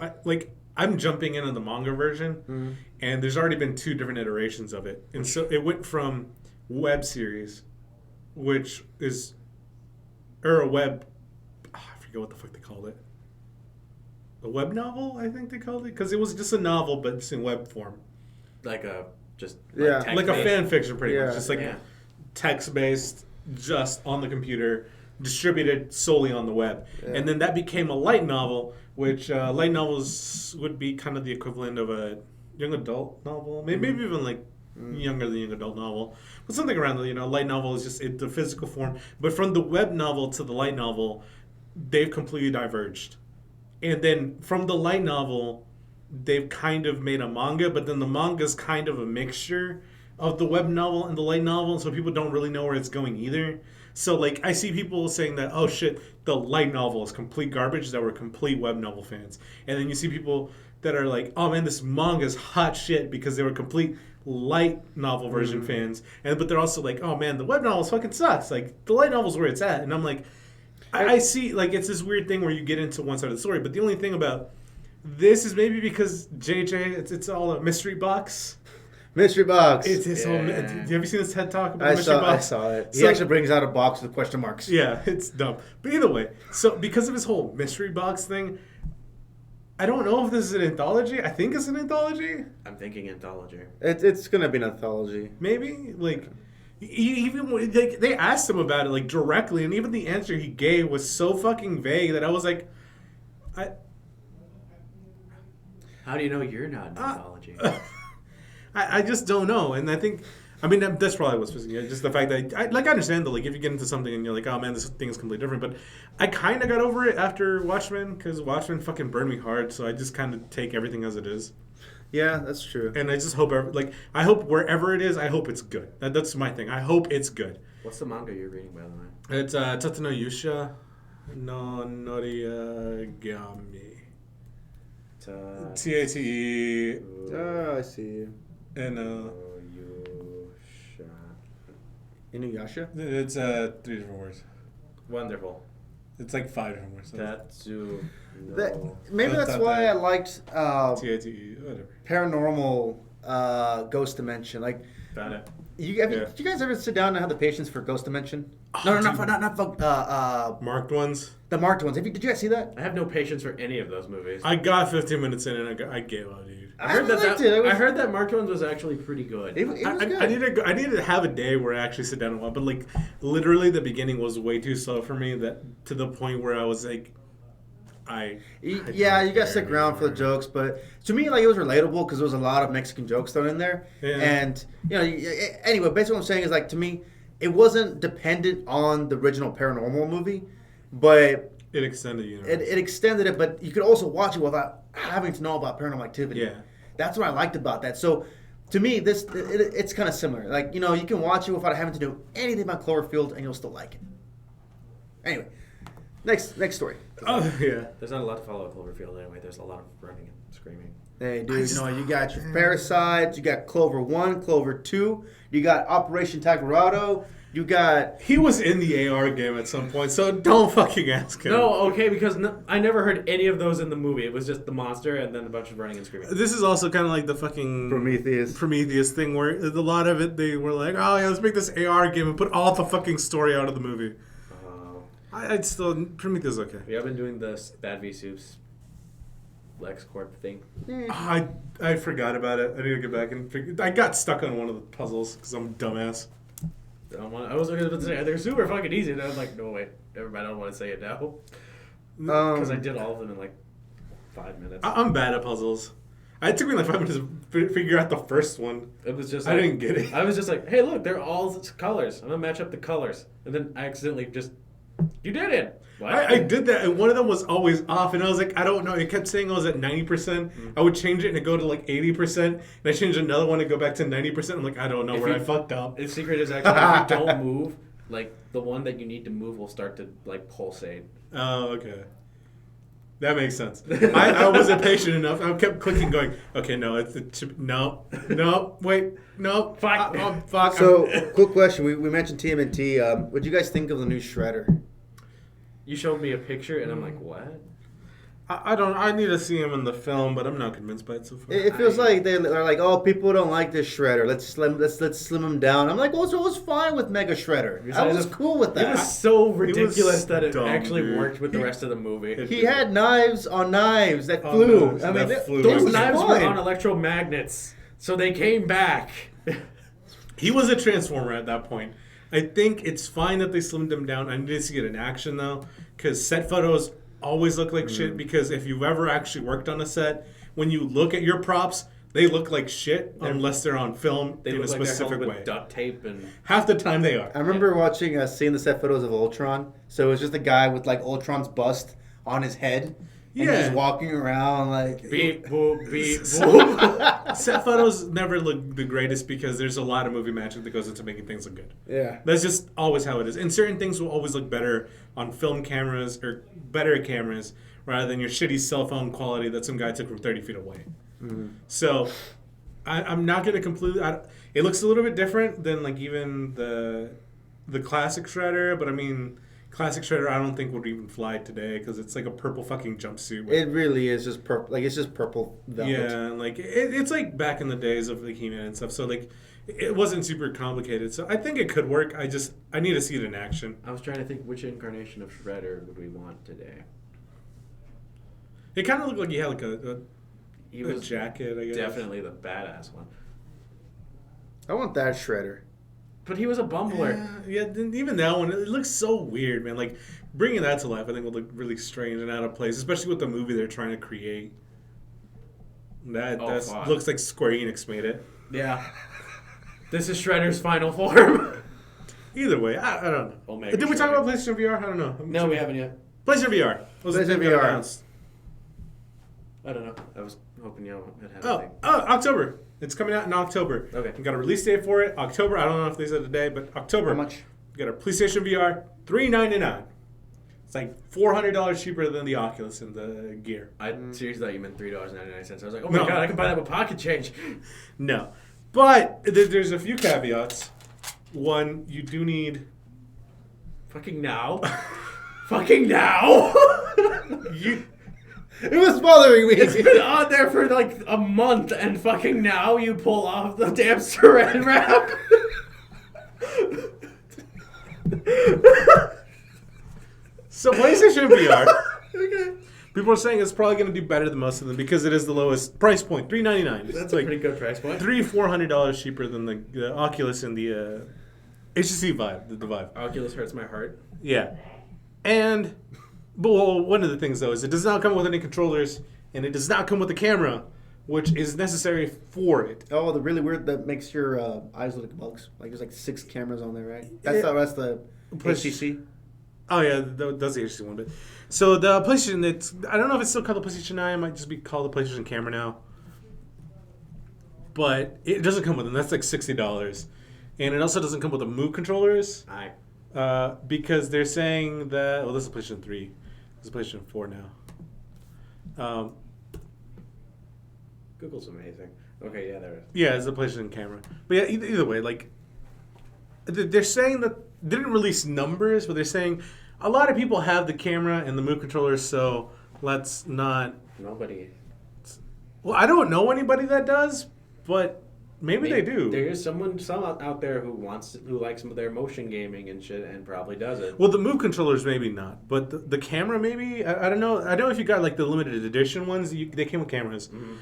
I'm jumping in on the manga version, and there's already been 2 different iterations of it, and so it went from web series, which is or a web, I forget what the fuck they called it, a web novel I think they called it, because it was just a novel but it's in web form, Like a just Yeah. text like a based. fan fiction pretty Yeah. much, just like Yeah. text based, just on the computer, distributed solely on the web. Yeah. And then that became a light novel, which light novels would be kind of the equivalent of a young adult novel, maybe even like younger than young adult novel, but something around the, light novel is just the physical form. But from the web novel to the light novel, they've completely diverged. And then from the light novel, they've kind of made a manga, but then the manga is kind of a mixture of the web novel and the light novel, so people don't really know where it's going either. So like I see people saying that, oh shit, the light novel is complete garbage, that were complete web novel fans. And then you see people that are like, oh man, this manga is hot shit because they were complete light novel version fans. But they're also like, oh man, the web novels fucking sucks. Like the light novel's where it's at. And I'm like, I see, like, it's this weird thing where you get into one side of the story, but the only thing about this is maybe because JJ, it's all a mystery box. Mystery box. It's whole. Yeah. Have you seen this TED talk about I mystery saw box? it. He So- actually brings out a box with question marks. Yeah, it's dumb. But either way, so because of his whole mystery box thing, I don't know if this is an anthology. I think it's an anthology. I'm thinking anthology. It's gonna be an anthology. Maybe like. Even like they asked him about it like directly, and even the answer he gave was so fucking vague that I was like, How do you know you're not an anthology? I just don't know. And I think, I mean, that's probably what's missing. Just the fact that, I understand that, like, if you get into something and you're like, oh man, this thing is completely different. But I kind of got over it after Watchmen, because Watchmen fucking burned me hard. So I just kind of take everything as it is. Yeah, that's true. And I just hope, I hope wherever it is, I hope it's good. That's my thing. I hope it's good. What's the manga you're reading, by the way? It's Tatsuno Yusha no Noriyagami. Tate. Oh, I see you. And Inuyasha? it's 3 different words. Wonderful. It's like 5 different words. So. Tatsu. Maybe I that's thought why that- I liked Tate, whatever. Paranormal Ghost Dimension. Like, Found it. did you guys ever sit down and have the patience for Ghost Dimension? Oh, No, dude. not Marked ones. the marked ones. Did you guys see that? I have no patience for any of those movies. I got 15 minutes in and I gave up, dude. I heard liked it. I heard that Marked Ones was actually pretty good. It was good. I need to have a day where I actually sit down and watch, but like literally the beginning was way too slow for me, that to the point where I was like, Yeah, you gotta stick around for the jokes, but to me, like, it was relatable because there was a lot of Mexican jokes thrown in there. Yeah. And anyway, basically what I'm saying is, like, to me, it wasn't dependent on the original Paranormal movie, but It extended the universe. it extended it. But you could also watch it without having to know about Paranormal Activity. Yeah. That's what I liked about that. So to me, it's kind of similar. Like, you know, you can watch it without having to know anything about Cloverfield, and you'll still like it. Anyway, next story. Oh yeah. There's not a lot to follow with Cloverfield anyway. There's a lot of running and screaming. Hey, dude, you know, you got your Parasites, you got Clover 1, Clover 2, you got Operation Tagarado, you got... He was in the AR game at some point, so don't fucking ask him. No, okay, because I never heard any of those in the movie. It was just the monster and then a bunch of running and screaming. This is also kind of like the fucking Prometheus thing, where a lot of it they were like, oh yeah, let's make this AR game and put all the fucking story out of the movie. I'd still Prometheus okay. Yeah, I've been doing this Bad V Soups LexCorp thing. I forgot about it. I need to get back and figure. I got stuck on one of the puzzles because I'm a dumbass. I was going to say they're super fucking easy, and I was like, no wait, never mind. I don't want to say it now because I did all of them in like 5 minutes. I'm bad at puzzles. It took me like 5 minutes to figure out the first one. It was just I didn't get it. I was just like, hey, look, they're all colors. I'm gonna match up the colors, and then I accidentally just. You did it. What? I did that, and one of them was always off, and I was like, I don't know. It kept saying I was at 90%. I would change it and it go to like 80%, and I changed another one to go back to 90%. I'm like, I don't know where I fucked up. The secret is actually if you don't move, like the one that you need to move will start to like pulsate. Oh, okay. That makes sense. I wasn't patient enough. I kept clicking, going, okay, no, it's the chip. No, wait, no, fuck. Fuck. So, quick question. We mentioned TMNT. What do you guys think of the new Shredder? You showed me a picture, and I'm like, what? I don't. I need to see him in the film, but I'm not convinced by it so far. It feels like they're like, oh, people don't like this Shredder. Let's slim him down. I'm like, well, so it was fine with Mega Shredder. I was cool with that. It was so ridiculous that it dumb, actually dude. worked with the rest of the movie. He had knives on knives that flew. Knives I mean, that flew. Those was knives were fine. on electromagnets, so they came back. He was a Transformer at that point. I think it's fine that they slimmed him down. I need to see it in action though, because set photos always look like shit. Because if you've ever actually worked on a set, when you look at your props, they look like shit unless they're on film in a specific way. With duct tape and half the time they are. I remember seeing the set photos of Ultron. So it was just a guy with like Ultron's bust on his head. And he's walking around like... Beep, boop, beep, boop. Set photos never look the greatest because there's a lot of movie magic that goes into making things look good. Yeah. That's just always how it is. And certain things will always look better on film cameras or better cameras rather than your shitty cell phone quality that some guy took from 30 feet away. Mm-hmm. So I'm not going to completely... it looks a little bit different than like even the classic Shredder, but I mean... Classic Shredder, I don't think would even fly today because it's like a purple fucking jumpsuit. It really is just purple. Like it's just purple velvet. Yeah, like it's like back in the days of like He-Man and stuff. So like it wasn't super complicated. So I think it could work. I need to see it in action. I was trying to think which incarnation of Shredder would we want today. It kind of looked like he had like a jacket. I guess Definitely the badass one. I want that Shredder. But he was a bumbler. Yeah, even that one, it looks so weird, man. Like, bringing that to life, I think would look really strange and out of place, especially with the movie they're trying to create. That looks like Square Enix made it. Yeah. This is Shredder's final form. Either way, I don't know. Omega Did we talk Shredder. about PlayStation VR? I don't know. No, we haven't yet. PlayStation VR. PlayStation VR. I don't know. I was hoping you had a thing. October. It's coming out in October. Okay. We got a release date for it. October. I don't know if they said the day, but October. How much? We got a PlayStation VR, $399. It's like $400 cheaper than the Oculus and the Gear. I seriously thought you meant $3.99. I was like, oh my god, I can buy that with pocket change. No. But there's a few caveats. One, you do need... Fucking now. Fucking now. It was bothering me. It's been on there for like a month, and fucking now you pull off the damn saran wrap. So PlayStation VR, Okay. people are saying it's probably going to do better than most of them because it is the lowest price point, $399. That's It's a like pretty good price point. $400 cheaper than the Oculus and the HTC Vive, the Vive. Oculus hurts my heart. Yeah. And, but one of the things though is it does not come with any controllers and it does not come with a camera, which is necessary for it. Oh, the really weird that makes your eyes look like bugs. Like there's like 6 cameras on there, right? That's the HTC. Oh yeah, that's the HTC one. But so the PlayStation, I don't know if it's still called the PlayStation 9. It might just be called the PlayStation Camera now. but it doesn't come with them. That's like $60, and it also doesn't come with the Move controllers. Aye. Because they're saying that this is PlayStation 3, this is PlayStation 4 now. Google's amazing. Okay, yeah, there it is. Yeah, it's a PlayStation camera. But yeah, either way, like they're saying that they didn't release numbers, but they're saying a lot of people have the camera and the Move controllers, so let's not. Nobody. Well, I don't know anybody that does, but maybe they do. There is some out there who likes some of their motion gaming and shit, and probably does it. Well, the Move controllers maybe not, but the camera maybe. I don't know. I don't know if you got like the limited edition ones. They came with cameras. Mm-hmm.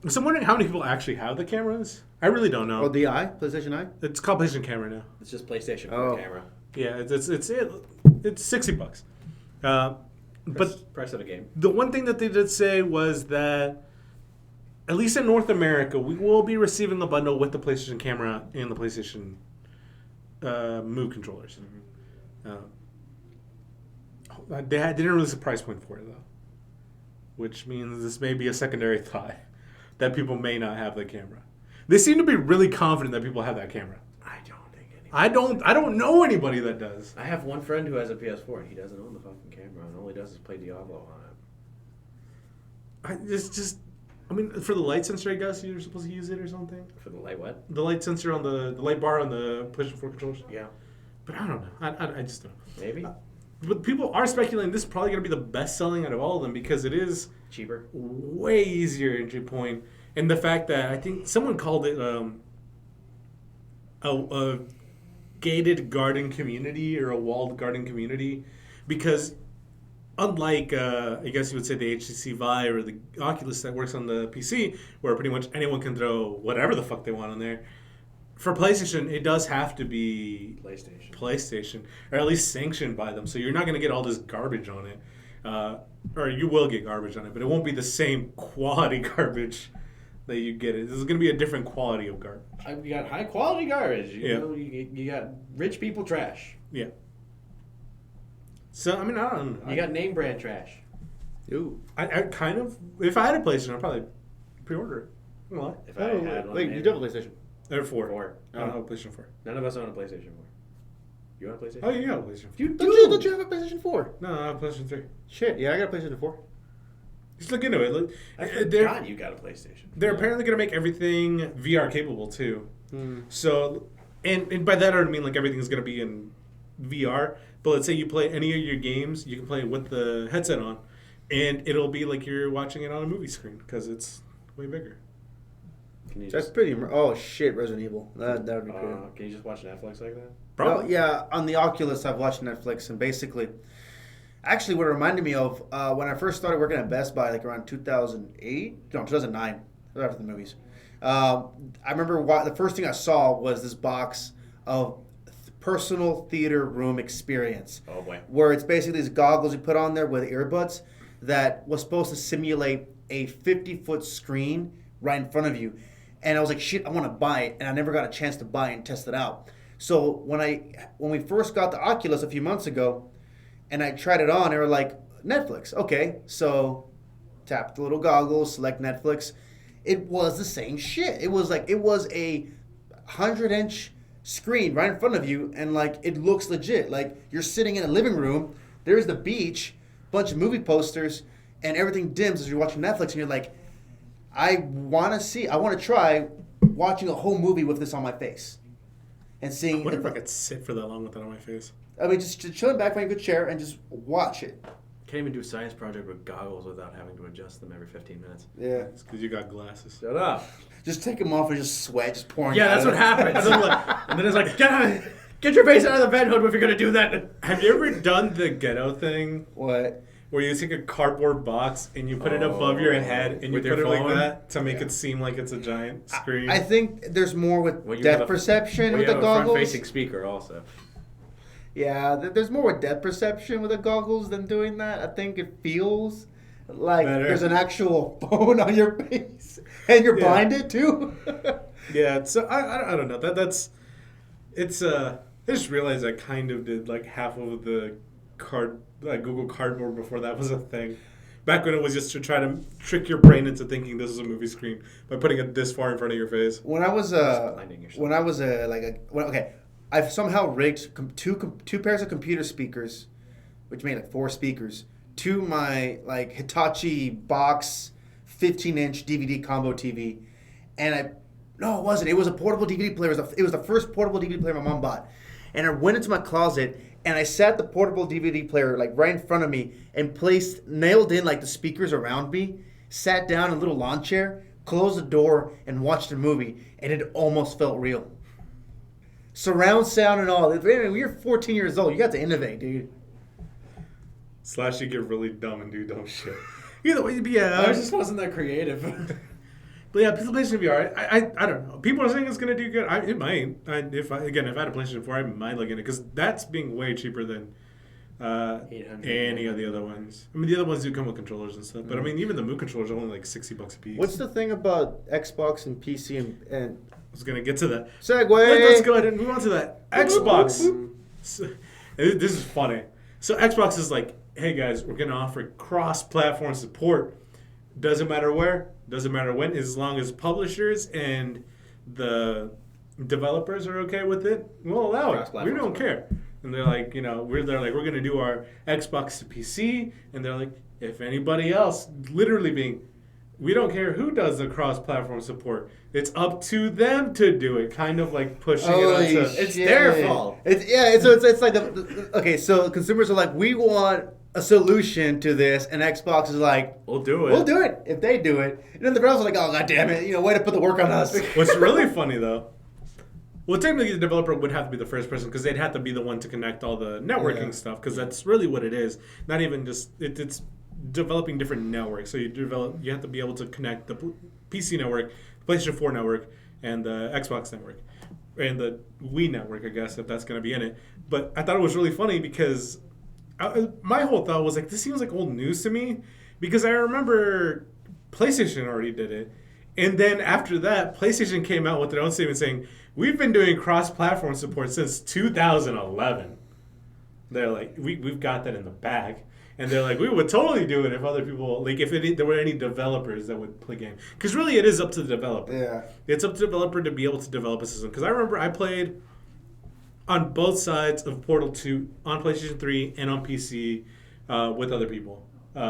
So I'm wondering how many people actually have the cameras. I really don't know. Oh, the PlayStation Eye? It's called PlayStation Camera now. It's just PlayStation 4 camera. Yeah, it's $60. But Price of a game. the one thing that they did say was that, at least in North America, we will be receiving a bundle with the PlayStation camera and the PlayStation Move controllers. Mm-hmm. They didn't release a price point for it, though, which means this may be a secondary thought that people may not have the camera. They seem to be really confident that people have that camera. I don't think anybody. I don't know anybody that does. I have one friend who has a PS4 and he doesn't own the fucking camera, and all he does is play Diablo on it. I mean, for the light sensor, I guess you're supposed to use it or something. For the light what? The light sensor on the light bar on the PlayStation 4 controllers. Yeah. But I don't know. I just don't know. Maybe. But people are speculating this is probably going to be the best selling out of all of them because it is Cheaper. way easier entry point. And the fact that I think someone called it a gated garden community or a walled garden community because unlike, I guess you would say the HTC Vive or the Oculus that works on the PC, where pretty much anyone can throw whatever the fuck they want on there, for PlayStation, it does have to be PlayStation, or at least sanctioned by them. So you're not going to get all this garbage on it. Or you will get garbage on it, but it won't be the same quality garbage that you get. This is going to be a different quality of garbage. You got high quality garbage. Yeah. You got rich people trash. Yeah. So, I mean, I don't know. You got name brand trash. Ooh. I kind of, if I had a PlayStation, I'd probably pre-order it. You know what? If I had one. Wait, you do have a PlayStation? Or 4. 4. I don't have a PlayStation 4. None of us own a PlayStation 4. You own a PlayStation? Oh, you got a PlayStation 4. You Don't you have a PlayStation 4? No, I have a PlayStation 3. Shit, yeah, I got a PlayStation 4. Just look into it. Look, I forgot you got a PlayStation. They're apparently going to make everything VR capable, too. Hmm. So, and by that I don't mean like everything's going to be in VR, but let's say you play any of your games, you can play it with the headset on, and it'll be like you're watching it on a movie screen because it's way bigger. That's pretty. Oh shit, Resident Evil. That would be cool. Can you just watch Netflix like that? Probably. Well, yeah, on the Oculus, I've watched Netflix, and basically, actually, what it reminded me of when I first started working at Best Buy, like around 2009, right after the movies. I remember the first thing I saw was this box of personal theater room experience. Oh boy. Where it's basically these goggles you put on there with earbuds that was supposed to simulate a 50-foot screen right in front of you. And I was like, shit, I want to buy it. And I never got a chance to buy it and test it out. So when we first got the Oculus a few months ago and I tried it on, they were like, Netflix. Okay. So tap the little goggles, select Netflix. It was the same shit. It was a 100-inch screen right in front of you, and like it looks legit. Like you're sitting in a living room, there's the beach, bunch of movie posters, and everything dims as you're watching Netflix, and you're like, I want to try watching a whole movie with this on my face. And seeing... I wonder if I could sit for that long with that on my face. I mean, just chilling back in a good chair and just watch it. Can't even do a science project with goggles without having to adjust them every 15 minutes. Yeah. It's because you got glasses. Shut up. Just take them off and just sweat, just pouring Yeah, out that's of what it. happens. And then it's like, get your face out of the vent hood if you're going to do that. Have you ever done the ghetto thing? What? Where you take a cardboard box and you put it above your head and you With put your it like phone? that to make it seem like it's a giant screen. I think there's more with Well, you have depth a- perception Well, with you the have a goggles. front-facing speaker also. Yeah, there's more with depth perception with the goggles than doing that. I think it feels like Better. there's an actual bone on your face, and you're Yeah. blinded too. Yeah, so I don't know. I just realized I kind of did like half of the Google Cardboard before that was a thing. Back when it was just to try to trick your brain into thinking this is a movie screen by putting it this far in front of your face. When I was I've somehow rigged two pairs of computer speakers, which made like 4 speakers, to my like Hitachi box 15-inch DVD combo TV, and no, it wasn't. It was a portable DVD player. It was the first portable DVD player my mom bought, and I went into my closet and I sat the portable DVD player like right in front of me and nailed in like the speakers around me, sat down in a little lawn chair, closed the door, and watched a movie, and it almost felt real. Surround sound and all. When you're 14 years old, you got to innovate, dude. / you get really dumb and do dumb shit. Either way, yeah. I just wasn't that creative. But yeah, PlayStation VR, I don't know. People are saying it's going to do good. It might. If I had a PlayStation 4, I might look at it because that's being way cheaper than any of the other ones. I mean, the other ones do come with controllers and stuff. But I mean, even the Move controllers are only like $60 a piece. What's the thing about Xbox and PC and I was going to get to that. Segue. Let's go ahead and move on to that. Xbox. So, this is funny. So Xbox is like, hey guys, we're going to offer cross-platform support. Doesn't matter where, doesn't matter when, as long as publishers and the developers are okay with it, we'll allow it. We don't care. And they're like, we're going to do our Xbox to PC, and they're like, if anybody else, literally being, we don't care who does the cross-platform support. It's up to them to do it. Kind of like pushing it onto. It's their fault. It's like okay. So consumers are like, we want a solution to this, and Xbox is like, we'll do it. We'll do it if they do it. And then the developers are like, oh god damn it, way to put the work on us. What's really funny though. Well, technically, the developer would have to be the first person because they'd have to be the one to connect all the networking stuff because that's really what it is. Not even just it's developing different networks. So you have to be able to connect the PC network, PlayStation 4 network, and the Xbox network, and the Wii network, I guess, if that's going to be in it. But I thought it was really funny because my whole thought was like, this seems like old news to me because I remember PlayStation already did it. And then after that, PlayStation came out with their own statement saying, we've been doing cross-platform support since 2011. They're like, we've got that in the bag. And they're like, we would totally do it if other people, like if there were any developers that would play games. Because really it is up to the developer. Yeah. It's up to the developer to be able to develop a system. Because I remember I played on both sides of Portal 2, on PlayStation 3 and on PC with other people.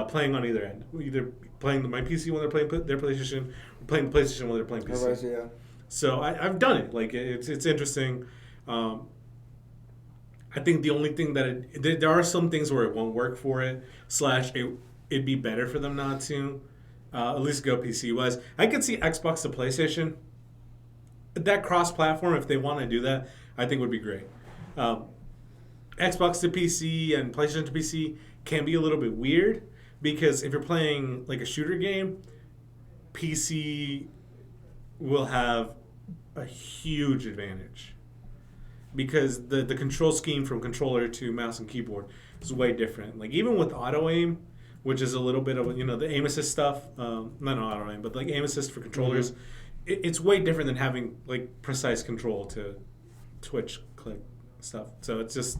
Playing on either end. Either playing my PC when they're playing their PlayStation, or playing the PlayStation when they're playing PC. Otherwise, yeah. So I've done it. Like it's interesting. I think the only thing that there are some things where it won't work for it. / it'd be better for them not to. At least go PC wise. I could see Xbox to PlayStation. That cross-platform, if they want to do that, I think would be great. Xbox to PC and PlayStation to PC can be a little bit weird because if you're playing like a shooter game, PC will have a huge advantage because the control scheme from controller to mouse and keyboard is way different. Like even with auto aim, which is a little bit of the aim assist stuff, not auto aim, but like aim assist for controllers, it's way different than having like precise control to twitch click stuff. So it's just,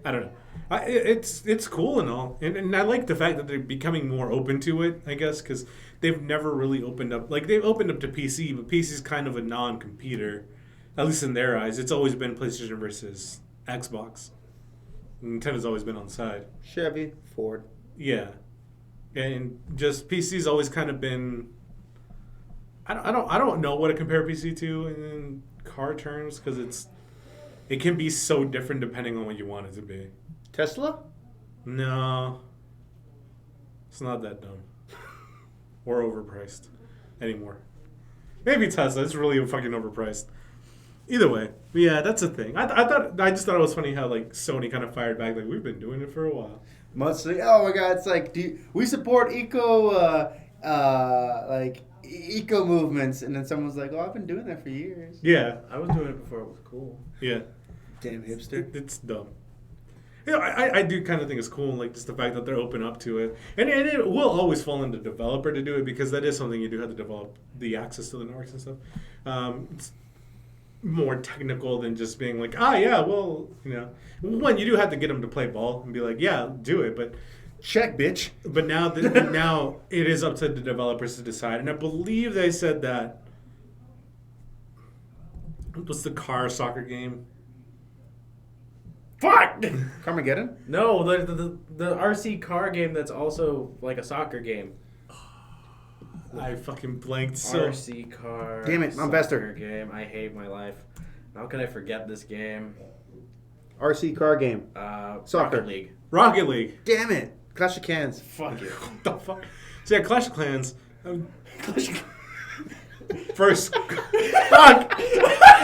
I don't know. It's cool and all, and I like the fact that they're becoming more open to it. I guess because they've never really opened up. Like they've opened up to PC, but PC is kind of a non-competitor, at least in their eyes. It's always been PlayStation versus Xbox. Nintendo's always been on the side. Chevy, Ford. Yeah, and just PC's always kind of been. I don't know what to compare PC to in car terms because it can be so different depending on what you want it to be. Tesla? No, it's not that dumb or overpriced anymore. Maybe Tesla. It's really fucking overpriced. Either way, but yeah, that's the thing. I just thought it was funny how like Sony kind of fired back like we've been doing it for a while. Mostly, oh my god, it's like we support eco movements, and then someone's like, oh, I've been doing that for years. Yeah, I was doing it before it was cool. Yeah, damn hipster. It's dumb. I do kind of think it's cool, like just the fact that they're open up to it, and it will always fall on the developer to do it because that is something you do have to develop the access to the networks and stuff. It's more technical than just being like, one, you do have to get them to play ball and be like, yeah, do it, but Check, bitch. But now, now it is up to the developers to decide. And I believe they said that. What's the car soccer game? Fuck! Carmageddon? No, the RC car game that's also like a soccer game. I fucking blanked. So RC car. Damn it, I'm soccer faster. Game. I hate my life. How can I forget this game? RC car game. Soccer. Rocket League. Rocket League. Damn it. Clash of Cans. Fuck you. What the fuck? So yeah, Clash of Clans. First. Fuck!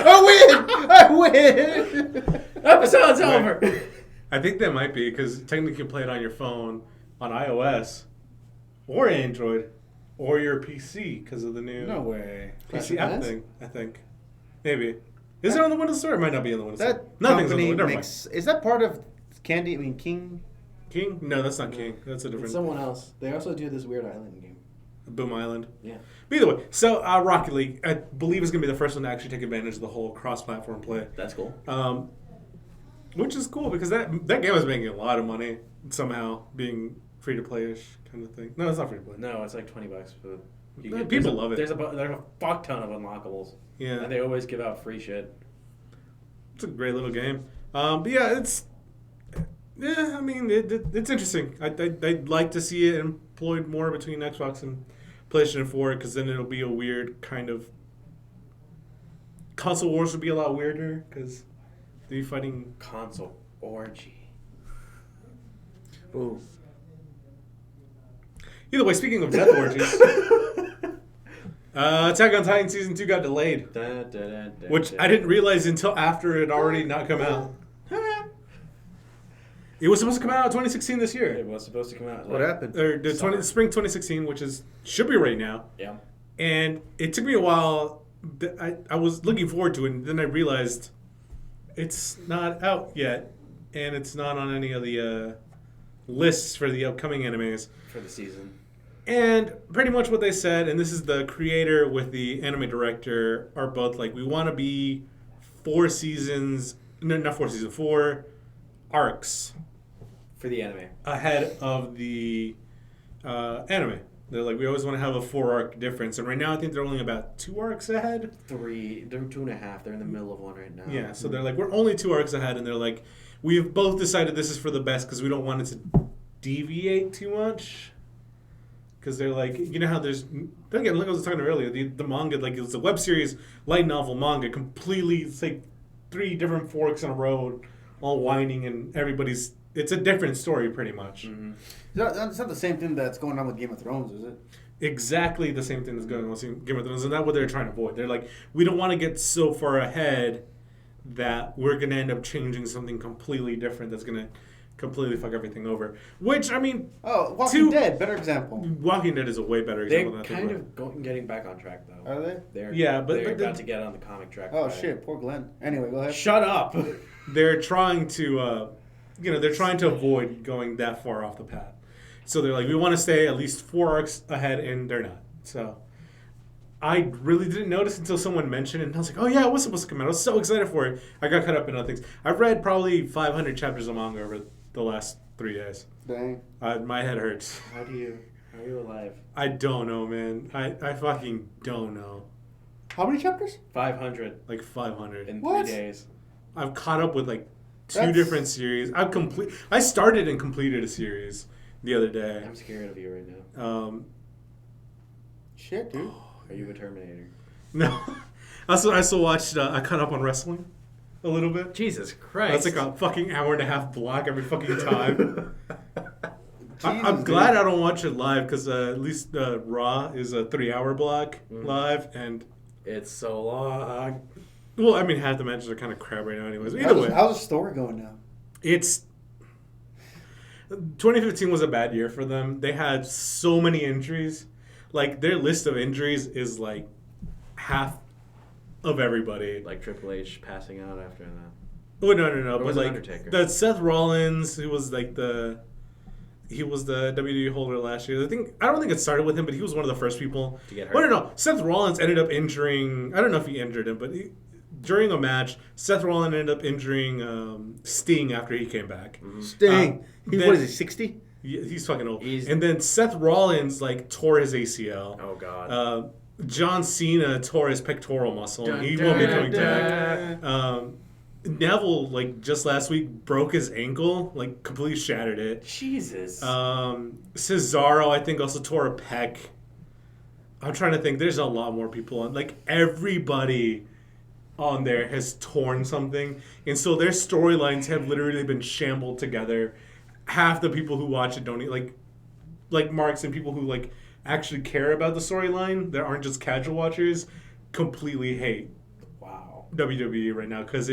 I win! Episode's over. I think that might be because technically you can play it on your phone, on iOS, or Android, or your PC because of the new No way. Clash PC of app Clans? thing. I think maybe. Is it on the Windows Store? It might not be on the Windows That Store. Nothing's on the company Windows. Never makes... Is that part of Candy? I mean, King? King? No, that's not King. That's a It's different someone else. They also do this Weird Island game. Boom Island. Yeah. But either way, so Rocket League, I believe is going to be the first one to actually take advantage of the whole cross-platform play. That's cool. Which is cool because that game was making a lot of money somehow, being free-to-play-ish kind of thing. No, it's not free-to-play. No, it's like $20, but People love it. There's a fuck ton of unlockables. Yeah. And they always give out free shit. It's a great little game. But yeah, I mean, it's interesting. I'd like to see it employed more between Xbox and PlayStation 4 because then it'll be a weird kind of... Console wars would be a lot weirder because they'd be fighting... Console orgy. Ooh. Either way, speaking of death orgies... Attack on Titan Season 2 got delayed. Which I didn't realize until after it had already not come out. It was supposed to come out in 2016 this year. It was supposed to come out. What happened? Or spring 2016, which should be right now. Yeah. And it took me a while. I was looking forward to it, and then I realized it's not out yet, and it's not on any of the lists for the upcoming animes. For the season. And pretty much what they said, and this is the creator with the anime director, are both like, we want to be 4 arcs For the anime. ahead of the anime. They're like, we always want to have a 4-arc difference. And right now, I think they're only about 2 arcs ahead. 3. They're 2.5. They're in the middle of one right now. Yeah, so they're like, we're only 2 arcs ahead. And they're like, we've both decided this is for the best because we don't want it to deviate too much. Because they're like, you know how there's... Again, like I was talking earlier, the manga, like, it's a web series, light novel manga, completely, it's like 3 different forks in a road, all whining, and everybody's... It's a different story, pretty much. Mm-hmm. That's not the same thing that's going on with Game of Thrones, is it? Exactly the same thing that's going on with Game of Thrones, and that's what they're trying to avoid. They're like, we don't want to get so far ahead that we're going to end up changing something completely different that's going to completely fuck everything over. Which, I mean... Oh, Walking Dead, better example. Walking Dead is a way better They're example than kind of getting back on track, though. Are they? Yeah, but they're they're- about to get on the comic track. Oh, Friday. shit, poor Glenn. Anyway, go ahead. Shut up! They're trying to, they're trying to avoid going that far off the path. So they're like, we want to stay at least 4 arcs ahead, and they're not. So I really didn't notice until someone mentioned it, and I was like, oh yeah, it was supposed to come out. I was so excited for it. I got caught up in other things. I've read probably 500 chapters of manga over the last 3 days. Dang. My head hurts. How are you alive? I don't know, man. I fucking don't know. How many chapters? 500 Like 500. in What? 3 days. I've caught up with like 2 That's- different series. I started and completed a series the other day. I'm scared of you right now. Shit, dude. Are you a Terminator? No. I still watched, I caught up on wrestling a little bit. Jesus Christ. That's like a fucking hour and a half block every fucking time. I'm Jesus, glad dude. I don't watch it live because at least Raw is a 3-hour block live. And, It's so long. well, I mean, half the matches are kind of crap right now anyways. Either way, How's the story going now? it's... 2015 was a bad year for them. They had so many injuries. Like, their list of injuries is like half of everybody. Like Triple H passing out after that. Oh, no. Or But was it like, Undertaker? the Seth Rollins, who was like he was the WWE holder last year. I don't think it started with him, but he was one of the first people To get hurt. Well, no. Seth Rollins ended up injuring. I don't know if he injured him, but during a match, Seth Rollins ended up injuring Sting after he came back. Sting. Then- What is he, 60? He's fucking old. He's- And then Seth Rollins like tore his ACL. Oh God. John Cena tore his pectoral muscle. Dun, He dun, won't be dun, coming dun. back. Neville like just last week broke his ankle, like completely shattered it. Jesus. Cesaro I think also tore a pec. I'm trying to think. There's a lot more people on. Like everybody on there has torn something, and so their storylines have literally been shambled together. Half the people who watch it don't like Marks and people who like actually care about the storyline that aren't just casual watchers completely hate Wow. WWE right now because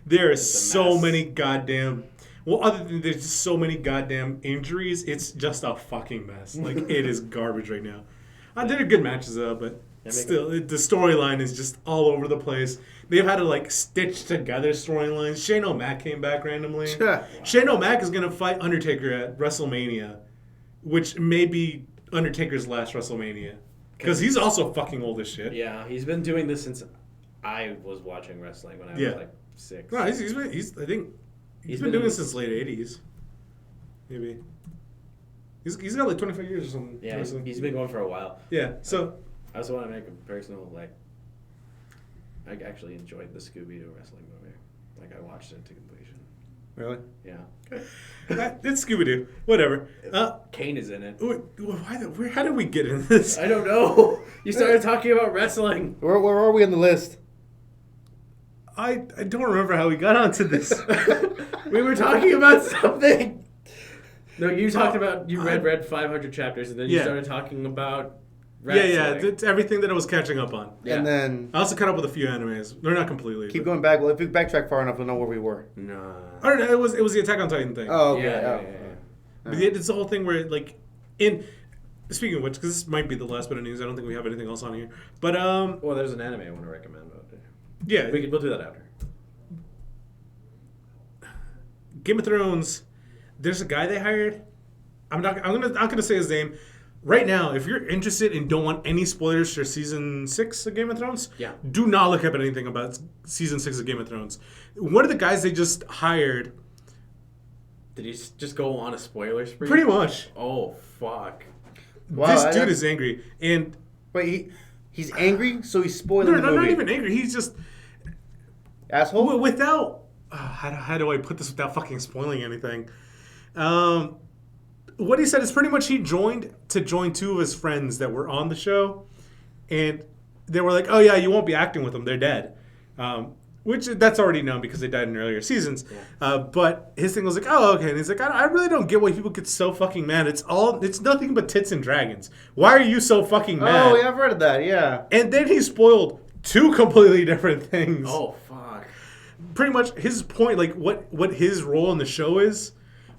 there is It's a so mess. many goddamn. Well, other than there's just so many goddamn injuries, it's just a fucking mess. Like it is garbage right now. They're good matches though, but still, the storyline is just all over the place. They've had to like stitch together storylines. Shane O'Mac came back randomly. Wow. Shane O'Mac is gonna fight Undertaker at WrestleMania, which may be Undertaker's last WrestleMania because he's also fucking old as shit. Yeah, he's been doing this since I was watching wrestling when I was Yeah. like 6. No, he's I think he's been doing this since late '80s, maybe. He's got like 25 years or something. Yeah, wrestling. he's been going for a while. Yeah, so I also want to make a personal, like, I actually enjoyed the Scooby-Doo wrestling movie. Like, I watched it to completion. Really? Yeah. it's Scooby Doo. Whatever. Kane is in it. How did we get into this? I don't know. You started talking about wrestling. Where are we on the list? I don't remember how we got onto this. We were talking about something. No, you talked about, you read 500 chapters, and then you Yeah. started talking about Yeah, wrestling. it's everything that I was catching up on. Yeah. And then I also caught up with a few animes. They're not completely. keep but- going back. Well, if we backtrack far enough, we'll know where we were. Nah. I don't know. It was the Attack on Titan thing. Oh, okay. Yeah. But it's the whole thing where like in. Speaking of which, because this might be the last bit of news, I don't think we have anything else on here. But Well, there's an anime I want to recommend. But yeah, we'll do that after. Game of Thrones. There's a guy they hired. I'm not gonna say his name. Right now, if you're interested and don't want any spoilers for season 6 of Game of Thrones, Yeah. do not look up anything about season 6 of Game of Thrones. One of the guys they just hired, Did he just go on a spoiler spree? pretty much, Oh, fuck. Wow, this dude is angry. And Wait, he's angry, so he's spoiling no, the movie. not even angry. He's just Asshole? without. How do I put this without fucking spoiling anything? What he said is pretty much he joined two of his friends that were on the show, and they were like, "Oh yeah, you won't be acting with them; they're dead," which that's already known because they died in earlier seasons. Yeah. But his thing was like, "Oh okay," and he's like, "I really don't get why people get so fucking mad. It's nothing but tits and dragons. Why are you so fucking mad?" Oh, yeah, I've heard of that, yeah. And then he spoiled two completely different things. Oh, fuck. Pretty much his point, like what his role in the show is,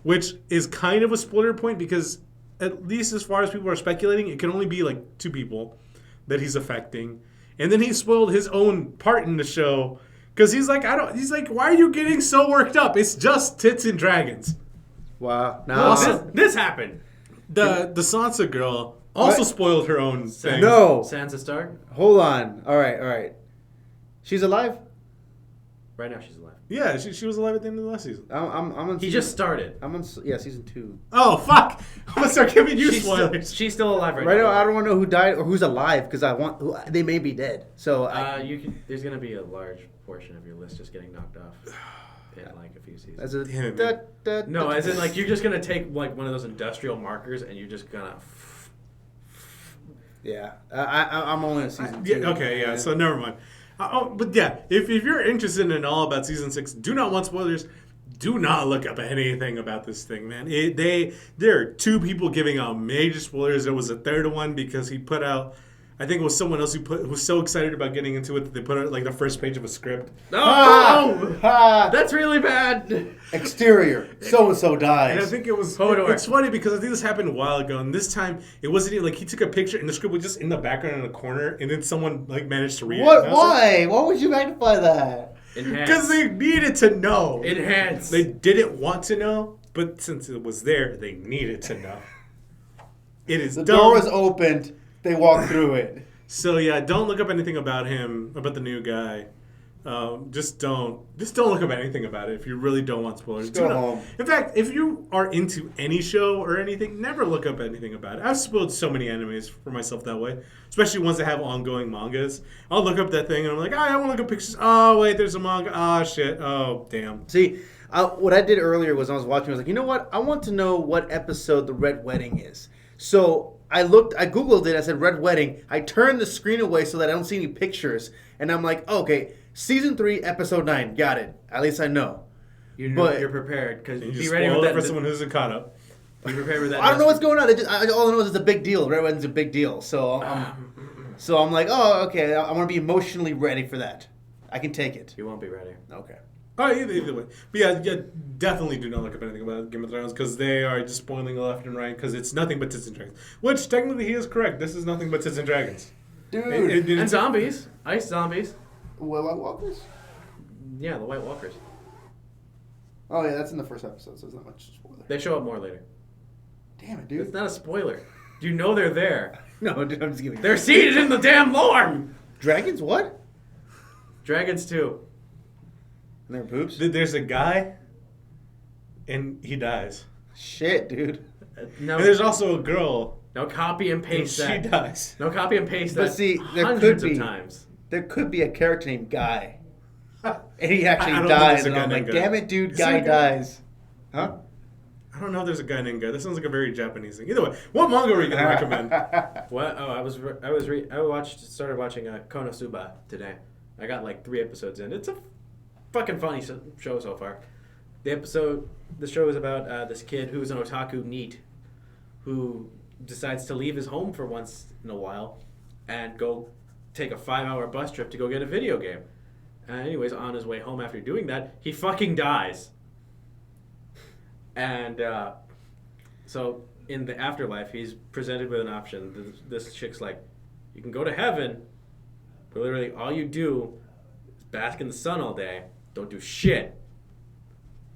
which is kind of a spoiler point because at least as far as people are speculating, it can only be like 2 people that he's affecting. And then he spoiled his own part in the show because he's like, why are you getting so worked up? It's just tits and dragons. Wow. Well, Now, also- This happened. The Sansa girl also What? spoiled her own thing. No. Sansa Stark? hold on. All right. She's alive? Right now she's alive. Yeah, she was alive at the end of the last season. I'm on. He season- just started. I'm on. Yeah, season 2. Oh fuck! I'm gonna start giving you She's still, spoilers. she's still alive right Right now. now, I don't want to know who died or who's alive because they may be dead. So There's gonna be a large portion of your list just getting knocked off in like a few seasons. as a Damn it, No, as in like you're just gonna take like one of those industrial markers and you're just gonna. yeah. I'm only on season 2. Yeah, okay, yeah. So never mind. But yeah, if you're interested in all about season 6, do not want spoilers. Do not look up anything about this thing, man. There are 2 people giving out major spoilers. There was a third one because he put out. I think it was someone else who was so excited about getting into it that they put out like the first page of a script. No! Ha! That's really bad! Exterior. So and so dies. And I think it was. Hodor. It's funny because I think this happened a while ago, and this time it wasn't even like he took a picture and the script was just in the background in the corner, and then someone like managed to read it. What? Why? Why would you magnify that? Because they needed to know. Enhance. They didn't want to know, but since it was there, they needed to know. It is The dumb. door was opened. They walked through it. So yeah, don't look up anything about him, about the new guy. Just don't look up anything about it if you really don't want spoilers. Just go home. In fact, if you are into any show or anything, never look up anything about it. I've spoiled so many animes for myself that way, especially ones that have ongoing mangas. I'll look up that thing and I'm like, I want to look up pictures. Oh wait, there's a manga. Oh shit. Oh damn. See, what I did earlier was I was watching. I was like, you know what? I want to know what episode the Red Wedding is. So I Googled it. I said Red Wedding. I turned the screen away so that I don't see any pictures. And I'm like, okay, season 3, episode 9. Got it. At least I know. You're prepared because You be just ready spoil with it that. for someone who isn't caught up. Be prepared with that. I don't know what's going on. All I know is it's a big deal. Red Wedding's a big deal. So I'm like, oh, okay. I want to be emotionally ready for that. I can take it. You won't be ready. Okay. Oh, either way. But yeah, definitely do not look up anything about Game of Thrones because they are just spoiling left and right because it's nothing but tits and dragons. Which, technically, he is correct. This is nothing but tits and dragons. Dude. And zombies, ice zombies. White Walkers? Yeah, the White Walkers. Oh, yeah, that's in the first episode, so it's not much spoiler. They show up more later. Damn it, It's dude. not a spoiler. You know they're there. No, dude, I'm just kidding. They're seated in the damn lore. Dragons, what? Dragons too. And their boobs? There's a guy, and he dies. Shit, dude. No, And there's also a girl, no copy and and paste she that. dies. No copy and paste But that. see, there hundreds could be. of times. There could be a character named Guy. And he actually I don't know dies, there's a and guy I'm like, named Guy. damn it, dude, Is there Guy a guy? dies. Huh? I don't know if there's a guy named Guy. That sounds like a very Japanese thing. Either way, what manga were you going to recommend? What? Oh, started watching Konosuba today. I got like 3 episodes in. It's a fucking funny show so far. The show is about this kid who's an otaku NEET, who decides to leave his home for once in a while and go take a 5-hour bus trip to go get a video game. And anyways, on his way home after doing that, he fucking dies. And so in the afterlife, he's presented with an option. This chick's like, you can go to heaven, but literally all you do is bask in the sun all day, don't do shit.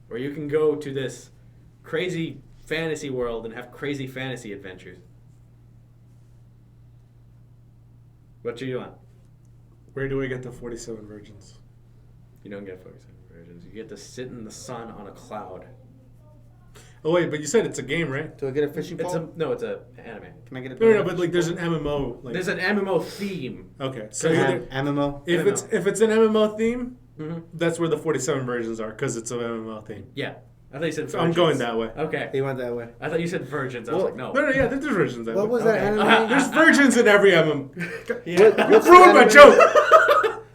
Or you can go to this crazy fantasy world and have crazy fantasy adventures. What do you want? Where do I get the 47 virgins? You don't get 47 versions. You get to sit in the sun on a cloud. Oh, wait, but you said it's a game, right? Do I get a fishing pole? It's a anime. Can I get a No, but like there's an MMO. Like, There's an MMO theme. okay, so MMO? if MMO. it's an MMO theme, Mm-hmm. that's where the 47 versions are because it's an MMO theme. Yeah. I thought you said So I'm virgins. going that way. Okay. He went that way. I thought you said virgins. I was Well, like, no. No, yeah, there's versions that What way. was that Okay. anime? There's virgins in every MMO. Yeah. What's the Ruined my anime? joke.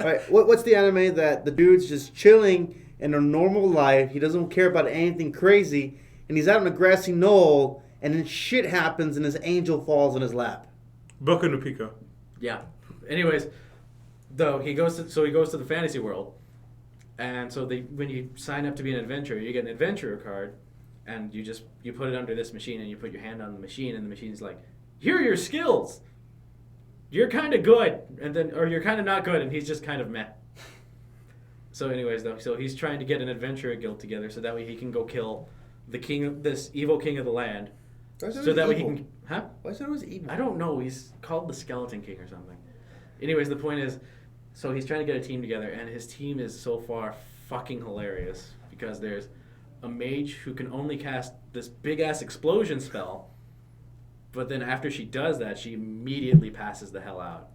All right, what's the anime that the dude's just chilling in a normal life? He doesn't care about anything crazy, and he's out on a grassy knoll, and then shit happens, and his angel falls in his lap. Boku no Pico. Yeah. Anyways, though he goes to the fantasy world, and so when you sign up to be an adventurer, you get an adventurer card, and you put it under this machine, and you put your hand on the machine, and the machine's like, here are your skills. You're kind of good, or you're kind of not good, and he's just kind of meh. So anyways, though, so he's trying to get an adventurer guild together so that way he can go kill the king, this evil king of the land, so that way he can, huh? Why is it always evil? I don't know. He's called the Skeleton King or something. Anyways, the point is, so he's trying to get a team together, and his team is so far fucking hilarious because there's a mage who can only cast this big-ass explosion spell, but then after she does that, she immediately passes the hell out.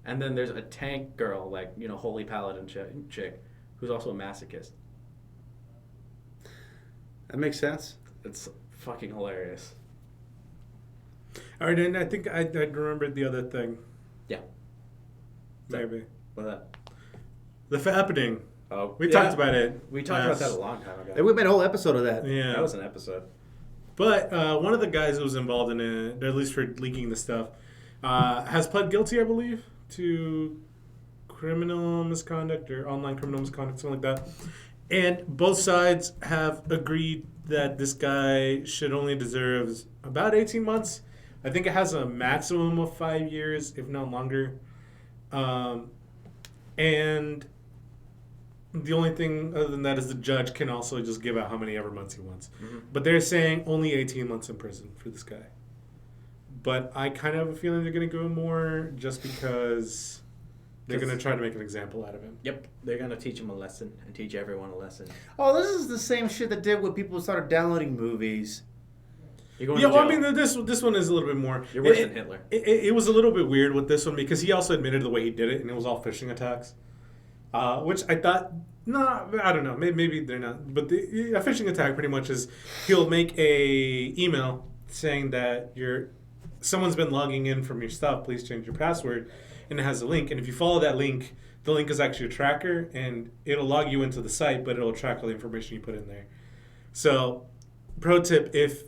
And then there's a tank girl, like, holy paladin chick, who's also a masochist. That makes sense. It's fucking hilarious. All right, and I think I remembered the other thing. Yeah. Maybe. What's that? The Fappening. Oh, We talked about it. We talked about that a long time ago. And we made a whole episode of that. Yeah. That was an episode. But one of the guys who was involved in it, or at least for leaking the stuff, has pled guilty, I believe, to criminal misconduct or online criminal misconduct, something like that. And both sides have agreed that this guy should only deserve about 18 months. I think it has a maximum of 5 years, if not longer. And the only thing other than that is the judge can also just give out how many ever months he wants. Mm-hmm. But they're saying only 18 months in prison for this guy. But I kind of have a feeling they're going to go more just because They're going to try to make an example out of him. Yep, they're gonna teach him a lesson and teach everyone a lesson. Oh, this is the same shit that did when people started downloading movies. You're going Yeah, to well, I jail. mean, this one is a little bit more. You're worse than Hitler. It was a little bit weird with this one because he also admitted the way he did it, and it was all phishing attacks, which I thought, I don't know, maybe they're not. But a phishing attack pretty much is he'll make a email saying that someone's been logging in from your stuff. Please change your password, and it has a link. And if you follow that link, the link is actually a tracker, and it'll log you into the site, but it'll track all the information you put in there. So, pro tip: if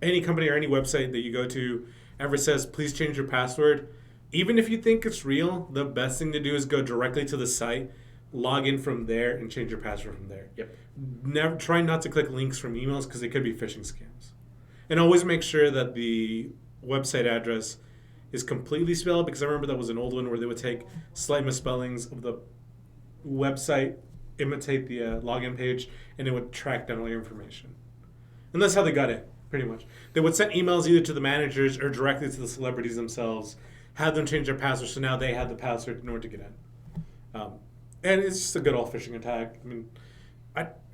any company or any website that you go to ever says, please change your password, even if you think it's real, the best thing to do is go directly to the site, log in from there, and change your password from there. Yep. Never try not to click links from emails because they could be phishing scams. And always make sure that the website address is completely spelled, because I remember that was an old one where they would take slight misspellings of the website, imitate the login page, and it would track down all your information. And that's how they got it. Pretty much. They would send emails either to the managers or directly to the celebrities themselves, have them change their password, so now they had the password in order to get in. And it's just a good old phishing attack. I mean,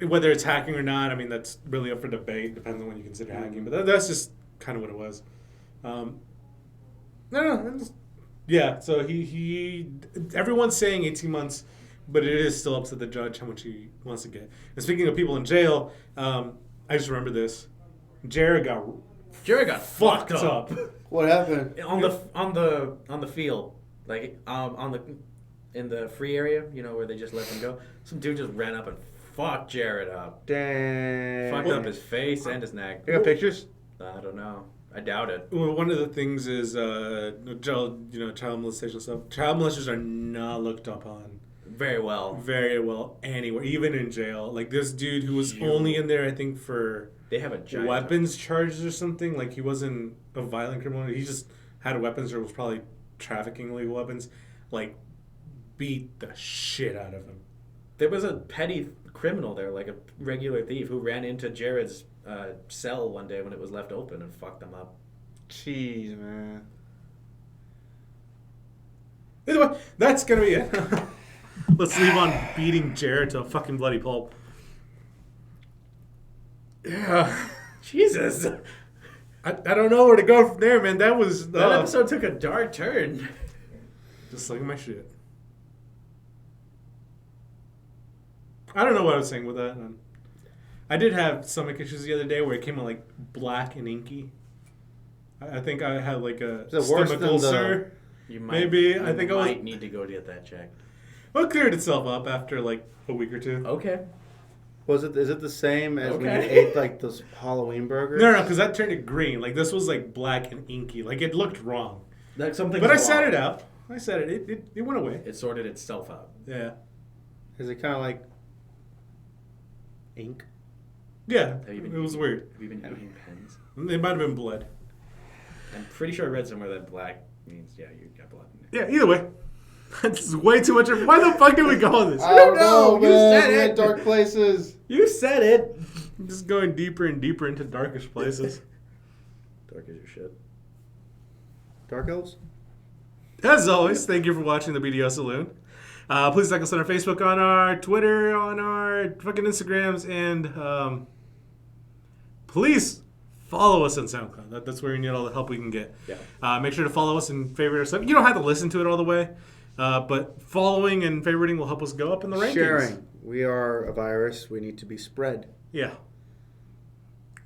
whether it's hacking or not, I mean, that's really up for debate. Depends on what you consider hacking. But that's just kind of what it was. Yeah, so everyone's saying 18 months, but it is still up to the judge how much he wants to get. And speaking of people in jail, I just remember this. Jared got fucked up. What happened? on the field, like in the free area, you know, where they just let him go. Some dude just ran up and fucked Jared up. Damn. Fucked up his face and his neck. You got pictures? I don't know. I doubt it. Well, one of the things is child molestation stuff. Child molesters are not looked up on Very well. anywhere, even in jail. Like this dude who was only in there, I think, for They have a giant weapons charges or something. Like he wasn't a violent criminal. He just had weapons or was probably trafficking illegal weapons. Like beat the shit out of him. There was a petty criminal there, like a regular thief, who ran into Jared's cell one day when it was left open and fucked him up. Jeez, man. Either way, that's gonna be it. Let's leave on beating Jared to a fucking bloody pulp. Yeah. Jesus. I don't know where to go from there, man. That was... That episode took a dark turn. Just look at my shit. I don't know what I was saying with that. I did have stomach issues the other day where it came out like black and inky. I think I had like a stomach ulcer. You might, Maybe. I think I might need to go get that checked. Well, it cleared itself up after like a week or two. Okay. Is it the same as when you Okay. ate like those Halloween burgers? No, because that turned it green. Like this was like black and inky. Like it looked wrong. Like something. But I sat it out. It went away. It sorted itself out. Yeah. Is it kind of like ink? Yeah. Have you been It was weird. Have you been eating pens? It might have been blood. I'm pretty sure I read somewhere that black means, yeah, you got blood in there. Yeah, either way. This is way too much. Why the fuck did we go on this? I don't know, You man. said We it. had dark places. You said it. I'm just going deeper and deeper into darkish places. Dark is your shit. Dark elves? As always, thank you for watching the B.D.O Saloon. Please like us on our Facebook, on our Twitter, on our fucking Instagrams, and please follow us on SoundCloud. That's where we need all the help we can get. Yeah. Make sure to follow us and favorite our stuff. You don't have to listen to it all the way, but following and favoriting will help us go up in the rankings. Sharing. We are a virus. We need to be spread. Yeah.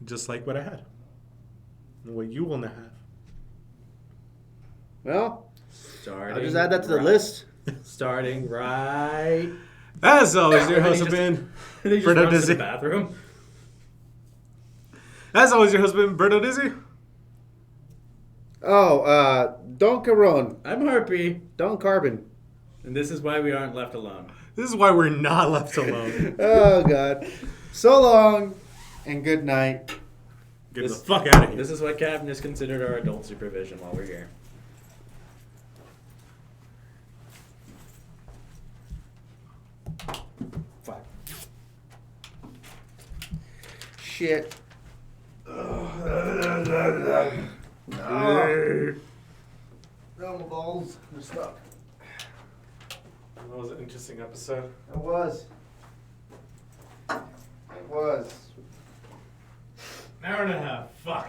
Just like what I had. And what you will not have. Well, Starting. I'll just add that to the right- list. Starting right. As always, your host have been They just Berto runs to Dizzy. the bathroom. As always, your host have been Berto Dizzy. Oh, Don Caron. I'm Harpy, Don Carbon. and this is why we aren't left alone. This is why we're not left alone. Oh, God. So long and good night. Get This- the fuck out of here. This is what Captain is considered our adult supervision while we're here. Fuck. Shit. No, my balls. They're stuck. That was an interesting episode. It was. It was. An hour and a half. Fuck.